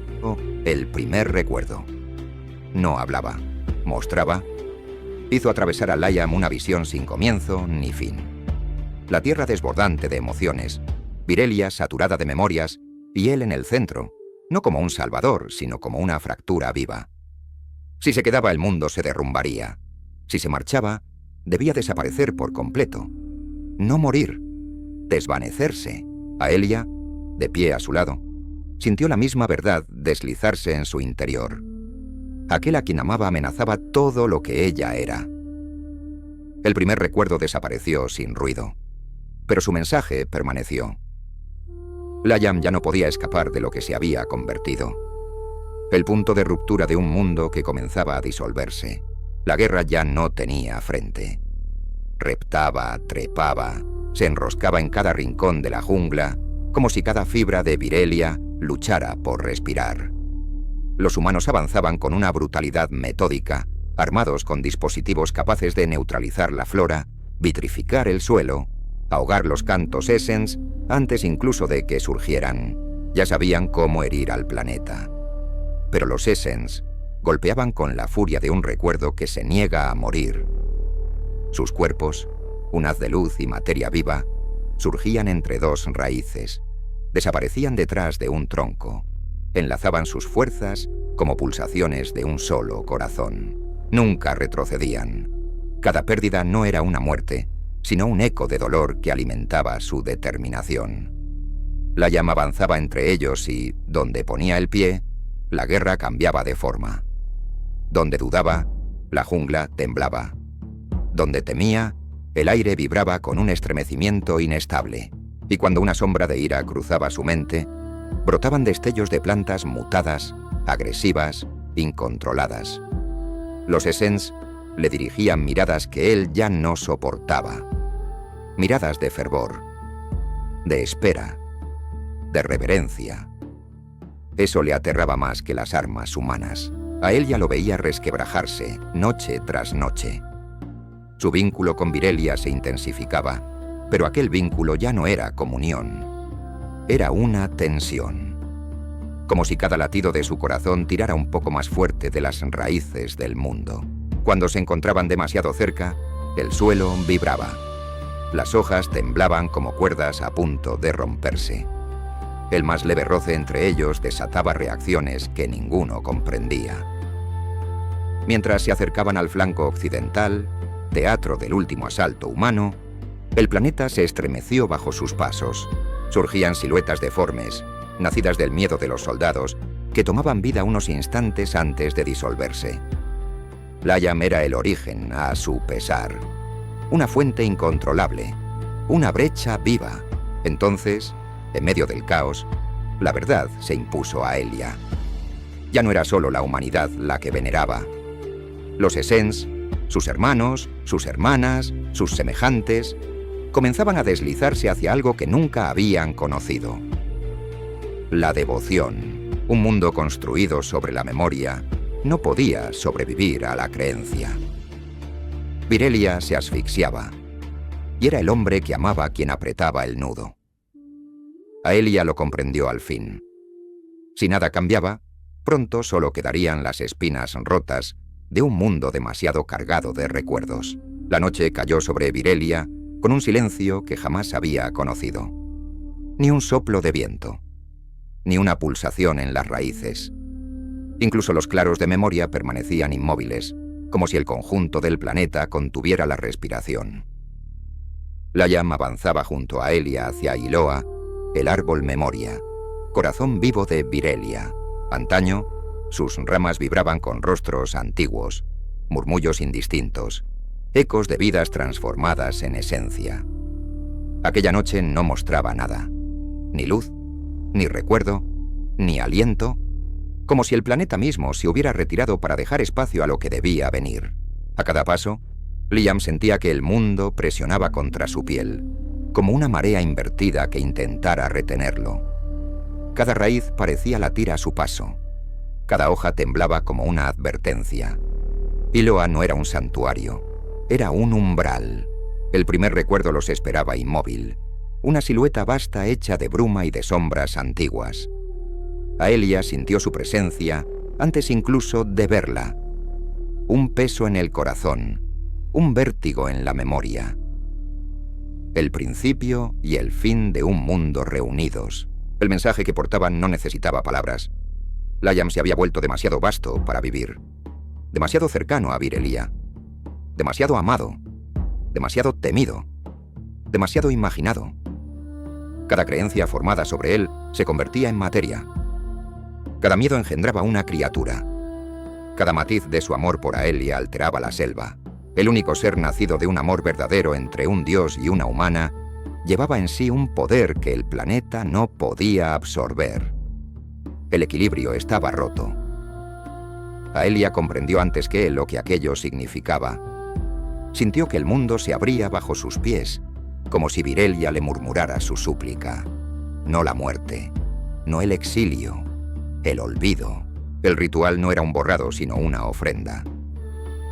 El primer recuerdo. No hablaba, mostraba. Hizo atravesar a Liam una visión sin comienzo ni fin. La tierra desbordante de emociones, Virelia saturada de memorias, y él en el centro, no como un salvador, sino como una fractura viva. Si se quedaba el mundo se derrumbaría. Si se marchaba, debía desaparecer por completo. No morir, desvanecerse. Aelia, de pie a su lado, sintió la misma verdad deslizarse en su interior. Aquel a quien amaba amenazaba todo lo que ella era. El primer recuerdo desapareció sin ruido, pero su mensaje permaneció. Liam ya no podía escapar de lo que se había convertido. El punto de ruptura de un mundo que comenzaba a disolverse. La guerra ya no tenía frente. Reptaba, trepaba, se enroscaba en cada rincón de la jungla, como si cada fibra de Virelia luchara por respirar. Los humanos avanzaban con una brutalidad metódica, armados con dispositivos capaces de neutralizar la flora, vitrificar el suelo, ahogar los cantos Essence antes incluso de que surgieran. Ya sabían cómo herir al planeta. Pero los Essence golpeaban con la furia de un recuerdo que se niega a morir. Sus cuerpos, un haz de luz y materia viva, surgían entre dos raíces, desaparecían detrás de un tronco, enlazaban sus fuerzas como pulsaciones de un solo corazón. Nunca retrocedían. Cada pérdida no era una muerte, sino un eco de dolor que alimentaba su determinación. La llama avanzaba entre ellos y, donde ponía el pie, la guerra cambiaba de forma. Donde dudaba, la jungla temblaba. Donde temía, el aire vibraba con un estremecimiento inestable, y cuando una sombra de ira cruzaba su mente, brotaban destellos de plantas mutadas, agresivas, incontroladas. Los Essence le dirigían miradas que él ya no soportaba. Miradas de fervor, de espera, de reverencia. Eso le aterraba más que las armas humanas. Aelia lo veía resquebrajarse, noche tras noche. Su vínculo con Virelia se intensificaba, pero aquel vínculo ya no era comunión. Era una tensión. Como si cada latido de su corazón tirara un poco más fuerte de las raíces del mundo. Cuando se encontraban demasiado cerca, el suelo vibraba. Las hojas temblaban como cuerdas a punto de romperse. El más leve roce entre ellos desataba reacciones que ninguno comprendía. Mientras se acercaban al flanco occidental, teatro del último asalto humano, el planeta se estremeció bajo sus pasos. Surgían siluetas deformes, nacidas del miedo de los soldados, que tomaban vida unos instantes antes de disolverse. Layam era el origen, a su pesar. Una fuente incontrolable, una brecha viva. Entonces, en medio del caos, la verdad se impuso a Aelia. Ya no era solo la humanidad la que veneraba. Los Esens, sus hermanos, sus hermanas, sus semejantes, comenzaban a deslizarse hacia algo que nunca habían conocido. La devoción, un mundo construido sobre la memoria, no podía sobrevivir a la creencia. Virelia se asfixiaba, y era el hombre que amaba a quien apretaba el nudo. Aelia lo comprendió al fin. Si nada cambiaba, pronto solo quedarían las espinas rotas de un mundo demasiado cargado de recuerdos. La noche cayó sobre Virelia con un silencio que jamás había conocido. Ni un soplo de viento, ni una pulsación en las raíces. Incluso los claros de memoria permanecían inmóviles, como si el conjunto del planeta contuviera la respiración. Layam avanzaba junto a Aelia hacia Iloa, el árbol memoria, corazón vivo de Virelia. Antaño, sus ramas vibraban con rostros antiguos, murmullos indistintos, ecos de vidas transformadas en esencia. Aquella noche no mostraba nada, ni luz, ni recuerdo, ni aliento, como si el planeta mismo se hubiera retirado para dejar espacio a lo que debía venir. A cada paso, Liam sentía que el mundo presionaba contra su piel, como una marea invertida que intentara retenerlo. Cada raíz parecía latir a su paso. Cada hoja temblaba como una advertencia. Iloa no era un santuario, era un umbral. El primer recuerdo los esperaba inmóvil, una silueta vasta hecha de bruma y de sombras antiguas. Aelia sintió su presencia antes incluso de verla. Un peso en el corazón, un vértigo en la memoria. El principio y el fin de un mundo reunidos. El mensaje que portaban no necesitaba palabras. Layam se había vuelto demasiado vasto para vivir, demasiado cercano a Virelia, demasiado amado, demasiado temido, demasiado imaginado. Cada creencia formada sobre él se convertía en materia. Cada miedo engendraba una criatura. Cada matiz de su amor por Aelia alteraba la selva. El único ser nacido de un amor verdadero entre un dios y una humana llevaba en sí un poder que el planeta no podía absorber. El equilibrio estaba roto. Aelia comprendió antes que él lo que aquello significaba. Sintió que el mundo se abría bajo sus pies, como si Virelia le murmurara su súplica. No la muerte, no el exilio, el olvido. El ritual no era un borrado, sino una ofrenda.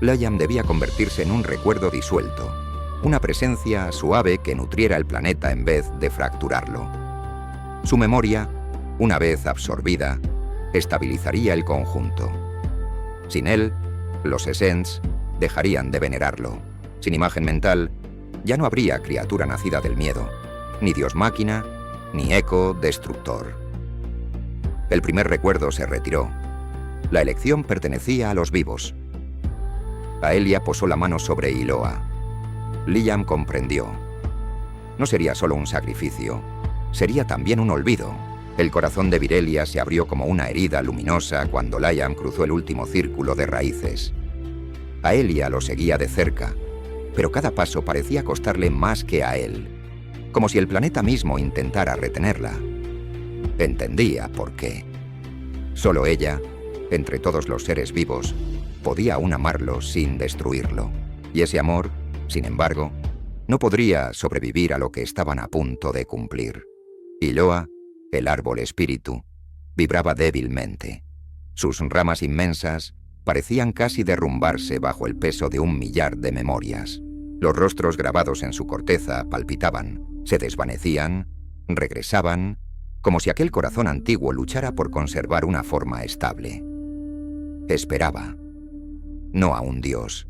Layam debía convertirse en un recuerdo disuelto, una presencia suave que nutriera el planeta en vez de fracturarlo. Su memoria, una vez absorbida, estabilizaría el conjunto. Sin él, los Esens dejarían de venerarlo. Sin imagen mental, ya no habría criatura nacida del miedo, ni dios máquina, ni eco destructor. El primer recuerdo se retiró. La elección pertenecía a los vivos. Aelia posó la mano sobre Iloa. Liam comprendió. No sería solo un sacrificio, sería también un olvido. El corazón de Virelia se abrió como una herida luminosa cuando Layam cruzó el último círculo de raíces. Aelia lo seguía de cerca, pero cada paso parecía costarle más que a él, como si el planeta mismo intentara retenerla. Entendía por qué. Solo ella, entre todos los seres vivos, podía aún amarlo sin destruirlo. Y ese amor, sin embargo, no podría sobrevivir a lo que estaban a punto de cumplir. Iloa, el árbol espíritu, vibraba débilmente. Sus ramas inmensas parecían casi derrumbarse bajo el peso de 1.000.000 de memorias. Los rostros grabados en su corteza palpitaban, se desvanecían, regresaban, como si aquel corazón antiguo luchara por conservar una forma estable. Esperaba. No a un dios,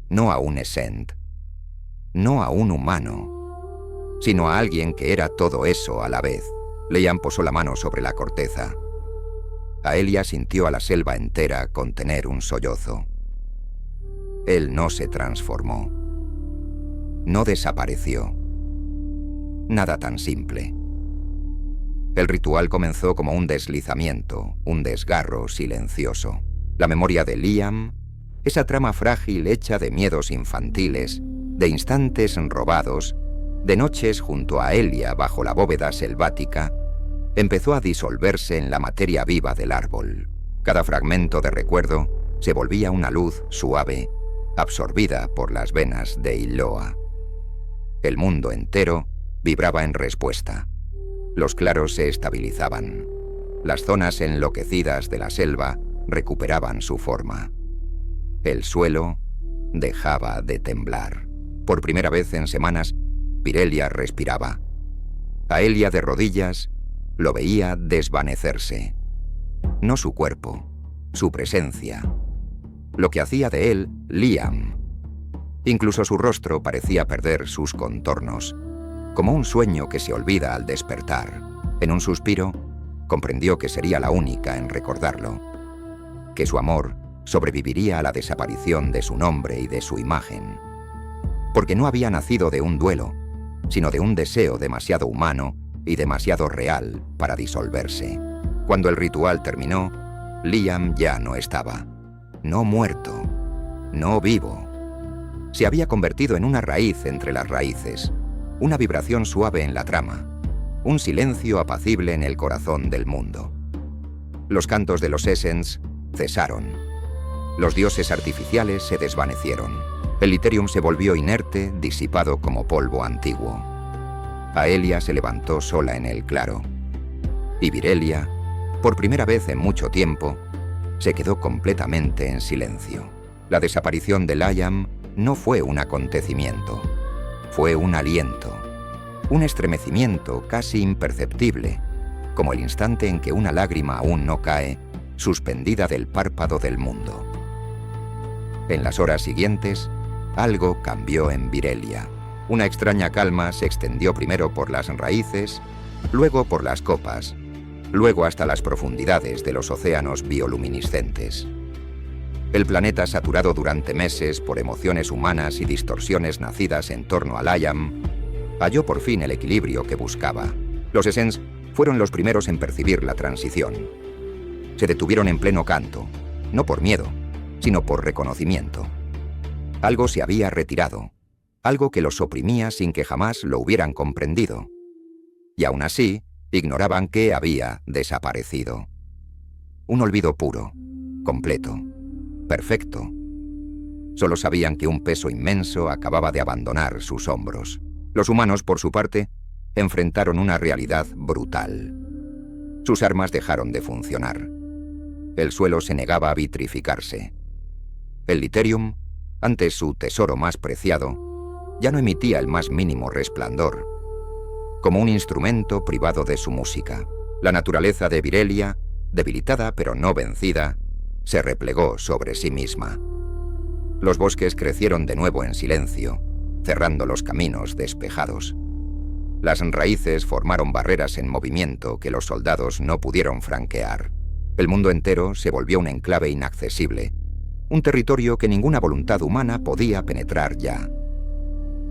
no a un Essent, no a un humano, sino a alguien que era todo eso a la vez. Liam posó la mano sobre la corteza. Aelia sintió a la selva entera contener un sollozo. Él no se transformó. No desapareció. Nada tan simple. El ritual comenzó como un deslizamiento, un desgarro silencioso. La memoria de Liam, esa trama frágil hecha de miedos infantiles, de instantes robados, de noches junto a Aelia bajo la bóveda selvática, empezó a disolverse en la materia viva del árbol. Cada fragmento de recuerdo se volvía una luz suave, absorbida por las venas de Iloa. El mundo entero vibraba en respuesta. Los claros se estabilizaban. Las zonas enloquecidas de la selva recuperaban su forma. El suelo dejaba de temblar. Por primera vez en semanas, Virelia respiraba. Aelia, de rodillas, lo veía desvanecerse. No su cuerpo, su presencia. Lo que hacía de él Liam. Incluso su rostro parecía perder sus contornos, como un sueño que se olvida al despertar. En un suspiro, comprendió que sería la única en recordarlo, que su amor sobreviviría a la desaparición de su nombre y de su imagen, porque no había nacido de un duelo, sino de un deseo demasiado humano y demasiado real para disolverse. Cuando el ritual terminó, Liam ya no estaba. No muerto, no vivo. Se había convertido en una raíz entre las raíces, una vibración suave en la trama, un silencio apacible en el corazón del mundo. Los cantos de los Essents cesaron. Los dioses artificiales se desvanecieron. El Literium se volvió inerte, disipado como polvo antiguo. Aelia se levantó sola en el claro. Y Virelia, por primera vez en mucho tiempo, se quedó completamente en silencio. La desaparición de Liam no fue un acontecimiento, fue un aliento, un estremecimiento casi imperceptible, como el instante en que una lágrima aún no cae, suspendida del párpado del mundo. En las horas siguientes, algo cambió en Virelia. Una extraña calma se extendió primero por las raíces, luego por las copas, luego hasta las profundidades de los océanos bioluminiscentes. El planeta, saturado durante meses por emociones humanas y distorsiones nacidas en torno a Liam, halló por fin el equilibrio que buscaba. Los Essents fueron los primeros en percibir la transición. Se detuvieron en pleno canto, no por miedo, sino por reconocimiento. Algo se había retirado, algo que los oprimía sin que jamás lo hubieran comprendido. Y aún así, ignoraban que había desaparecido. Un olvido puro, completo, perfecto. Solo sabían que un peso inmenso acababa de abandonar sus hombros. Los humanos, por su parte, enfrentaron una realidad brutal. Sus armas dejaron de funcionar. El suelo se negaba a vitrificarse. El Literium, antes su tesoro más preciado, ya no emitía el más mínimo resplandor. Como un instrumento privado de su música, la naturaleza de Virelia, debilitada pero no vencida, se replegó sobre sí misma. Los bosques crecieron de nuevo en silencio, cerrando los caminos despejados. Las raíces formaron barreras en movimiento que los soldados no pudieron franquear. El mundo entero se volvió un enclave inaccesible, un territorio que ninguna voluntad humana podía penetrar ya.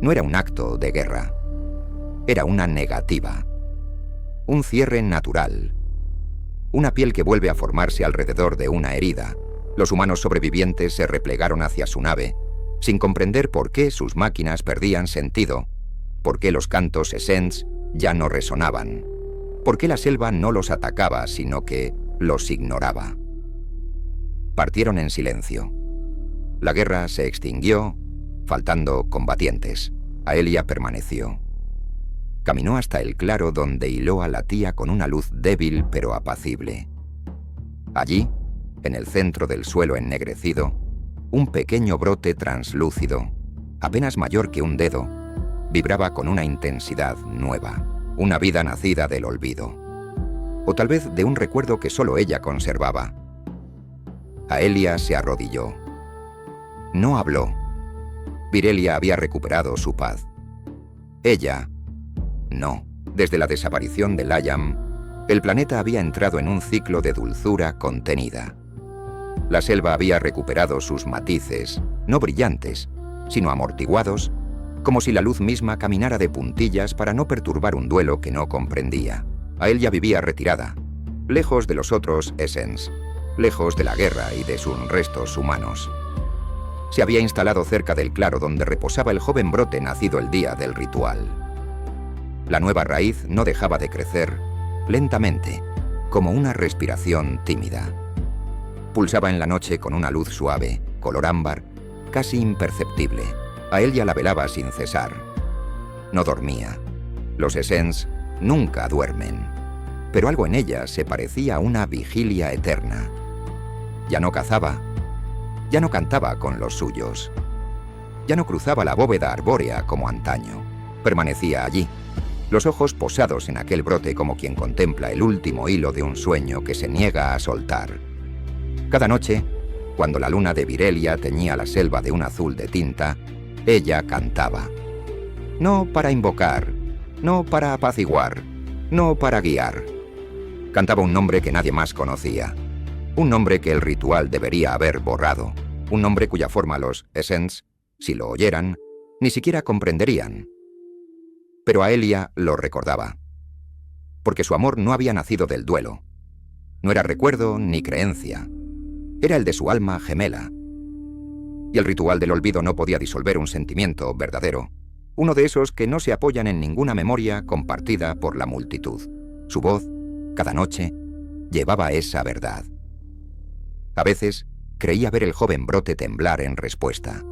No era un acto de guerra, era una negativa, un cierre natural, una piel que vuelve a formarse alrededor de una herida. Los humanos sobrevivientes se replegaron hacia su nave, sin comprender por qué sus máquinas perdían sentido, por qué los cantos Essents ya no resonaban, por qué la selva no los atacaba, sino que los ignoraba. Partieron en silencio. La guerra se extinguió, faltando combatientes. Aelia permaneció. Caminó hasta el claro donde Iloa latía con una luz débil pero apacible. Allí, en el centro del suelo ennegrecido, un pequeño brote translúcido, apenas mayor que un dedo, vibraba con una intensidad nueva, una vida nacida del olvido. O tal vez de un recuerdo que solo ella conservaba. Aelia se arrodilló. No habló. Virelia había recuperado su paz. Ella, no. Desde la desaparición de Layam, el planeta había entrado en un ciclo de dulzura contenida. La selva había recuperado sus matices, no brillantes, sino amortiguados, como si la luz misma caminara de puntillas para no perturbar un duelo que no comprendía. Aelia vivía retirada, lejos de los otros Essens, lejos de la guerra y de sus restos humanos. Se había instalado cerca del claro donde reposaba el joven brote nacido el día del ritual. La nueva raíz no dejaba de crecer, lentamente, como una respiración tímida. Pulsaba en la noche con una luz suave, color ámbar, casi imperceptible. Aelia la velaba sin cesar. No dormía. Los Essens nunca duermen. Pero algo en ella se parecía a una vigilia eterna. Ya no cazaba. Ya no cantaba con los suyos. Ya no cruzaba la bóveda arbórea como antaño. Permanecía allí, los ojos posados en aquel brote como quien contempla el último hilo de un sueño que se niega a soltar. Cada noche, cuando la luna de Virelia teñía la selva de un azul de tinta, ella cantaba. No para invocar, no para apaciguar, no para guiar. Cantaba un nombre que nadie más conocía. Un nombre que el ritual debería haber borrado. Un nombre cuya forma los Essens, si lo oyeran, ni siquiera comprenderían. Pero Aelia lo recordaba. Porque su amor no había nacido del duelo. No era recuerdo ni creencia. Era el de su alma gemela. Y el ritual del olvido no podía disolver un sentimiento verdadero. Uno de esos que no se apoyan en ninguna memoria compartida por la multitud. Su voz, cada noche, llevaba esa verdad. A veces, creía ver el joven brote temblar en respuesta,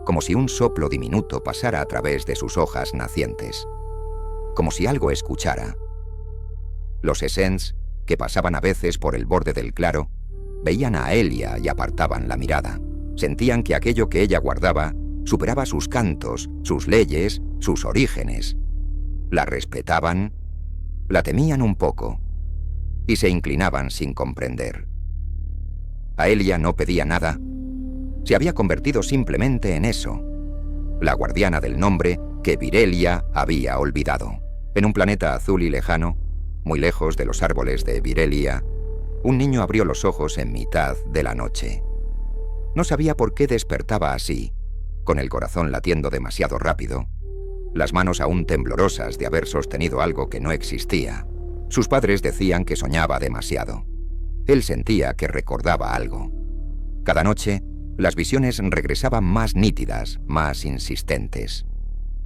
como si un soplo diminuto pasara a través de sus hojas nacientes, como si algo escuchara. Los Essens, que pasaban a veces por el borde del claro, veían a Aelia y apartaban la mirada. Sentían que aquello que ella guardaba superaba sus cantos, sus leyes, sus orígenes. La respetaban, la temían un poco, y se inclinaban sin comprender. Aelia no pedía nada. Se había convertido simplemente en eso, la guardiana del nombre que Virelia había olvidado. En un planeta azul y lejano, muy lejos de los árboles de Virelia, un niño abrió los ojos en mitad de la noche. No sabía por qué despertaba así, con el corazón latiendo demasiado rápido, las manos aún temblorosas de haber sostenido algo que no existía. Sus padres decían que soñaba demasiado. Él sentía que recordaba algo. Cada noche, las visiones regresaban más nítidas, más insistentes.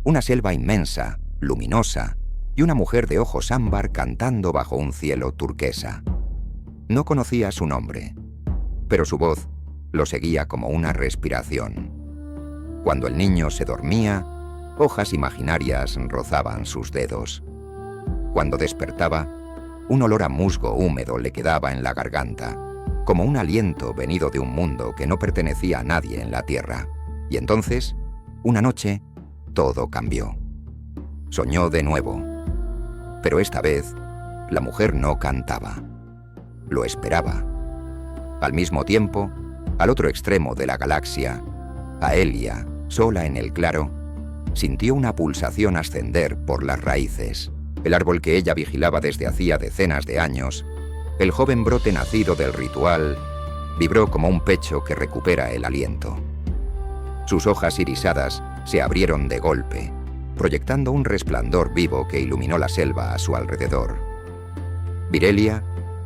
Una selva inmensa, luminosa, y una mujer de ojos ámbar cantando bajo un cielo turquesa. No conocía su nombre, pero su voz lo seguía como una respiración. Cuando el niño se dormía, hojas imaginarias rozaban sus dedos. Cuando despertaba, un olor a musgo húmedo le quedaba en la garganta, como un aliento venido de un mundo que no pertenecía a nadie en la tierra. Y entonces, una noche, todo cambió. Soñó de nuevo. Pero esta vez, la mujer no cantaba. Lo esperaba. Al mismo tiempo, al otro extremo de la galaxia, Aelia, sola en el claro, sintió una pulsación ascender por las raíces. El árbol que ella vigilaba desde hacía decenas de años, el joven brote nacido del ritual, vibró como un pecho que recupera el aliento. Sus hojas irisadas se abrieron de golpe, proyectando un resplandor vivo que iluminó la selva a su alrededor. Virelia,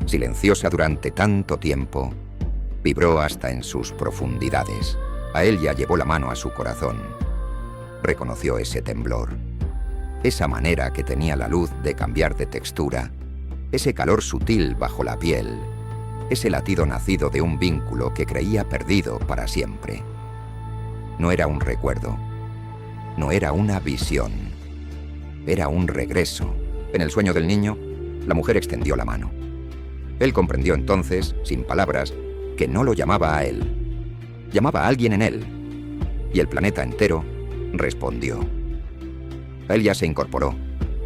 silenciosa durante tanto tiempo, vibró hasta en sus profundidades. Aelia llevó la mano a su corazón. Reconoció ese temblor. Esa manera que tenía la luz de cambiar de textura, ese calor sutil bajo la piel, ese latido nacido de un vínculo que creía perdido para siempre. No era un recuerdo, no era una visión, era un regreso. En el sueño del niño, la mujer extendió la mano. Él comprendió entonces, sin palabras, que no lo llamaba a él. Llamaba a alguien en él. Y el planeta entero respondió. Elia se incorporó,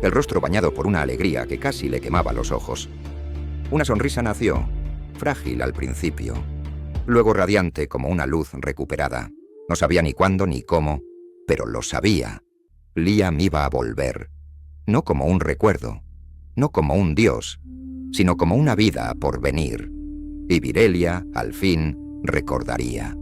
el rostro bañado por una alegría que casi le quemaba los ojos. Una sonrisa nació, frágil al principio, luego radiante como una luz recuperada. No sabía ni cuándo ni cómo, pero lo sabía. Liam iba a volver, no como un recuerdo, no como un dios, sino como una vida por venir. Y Virelia, al fin, recordaría.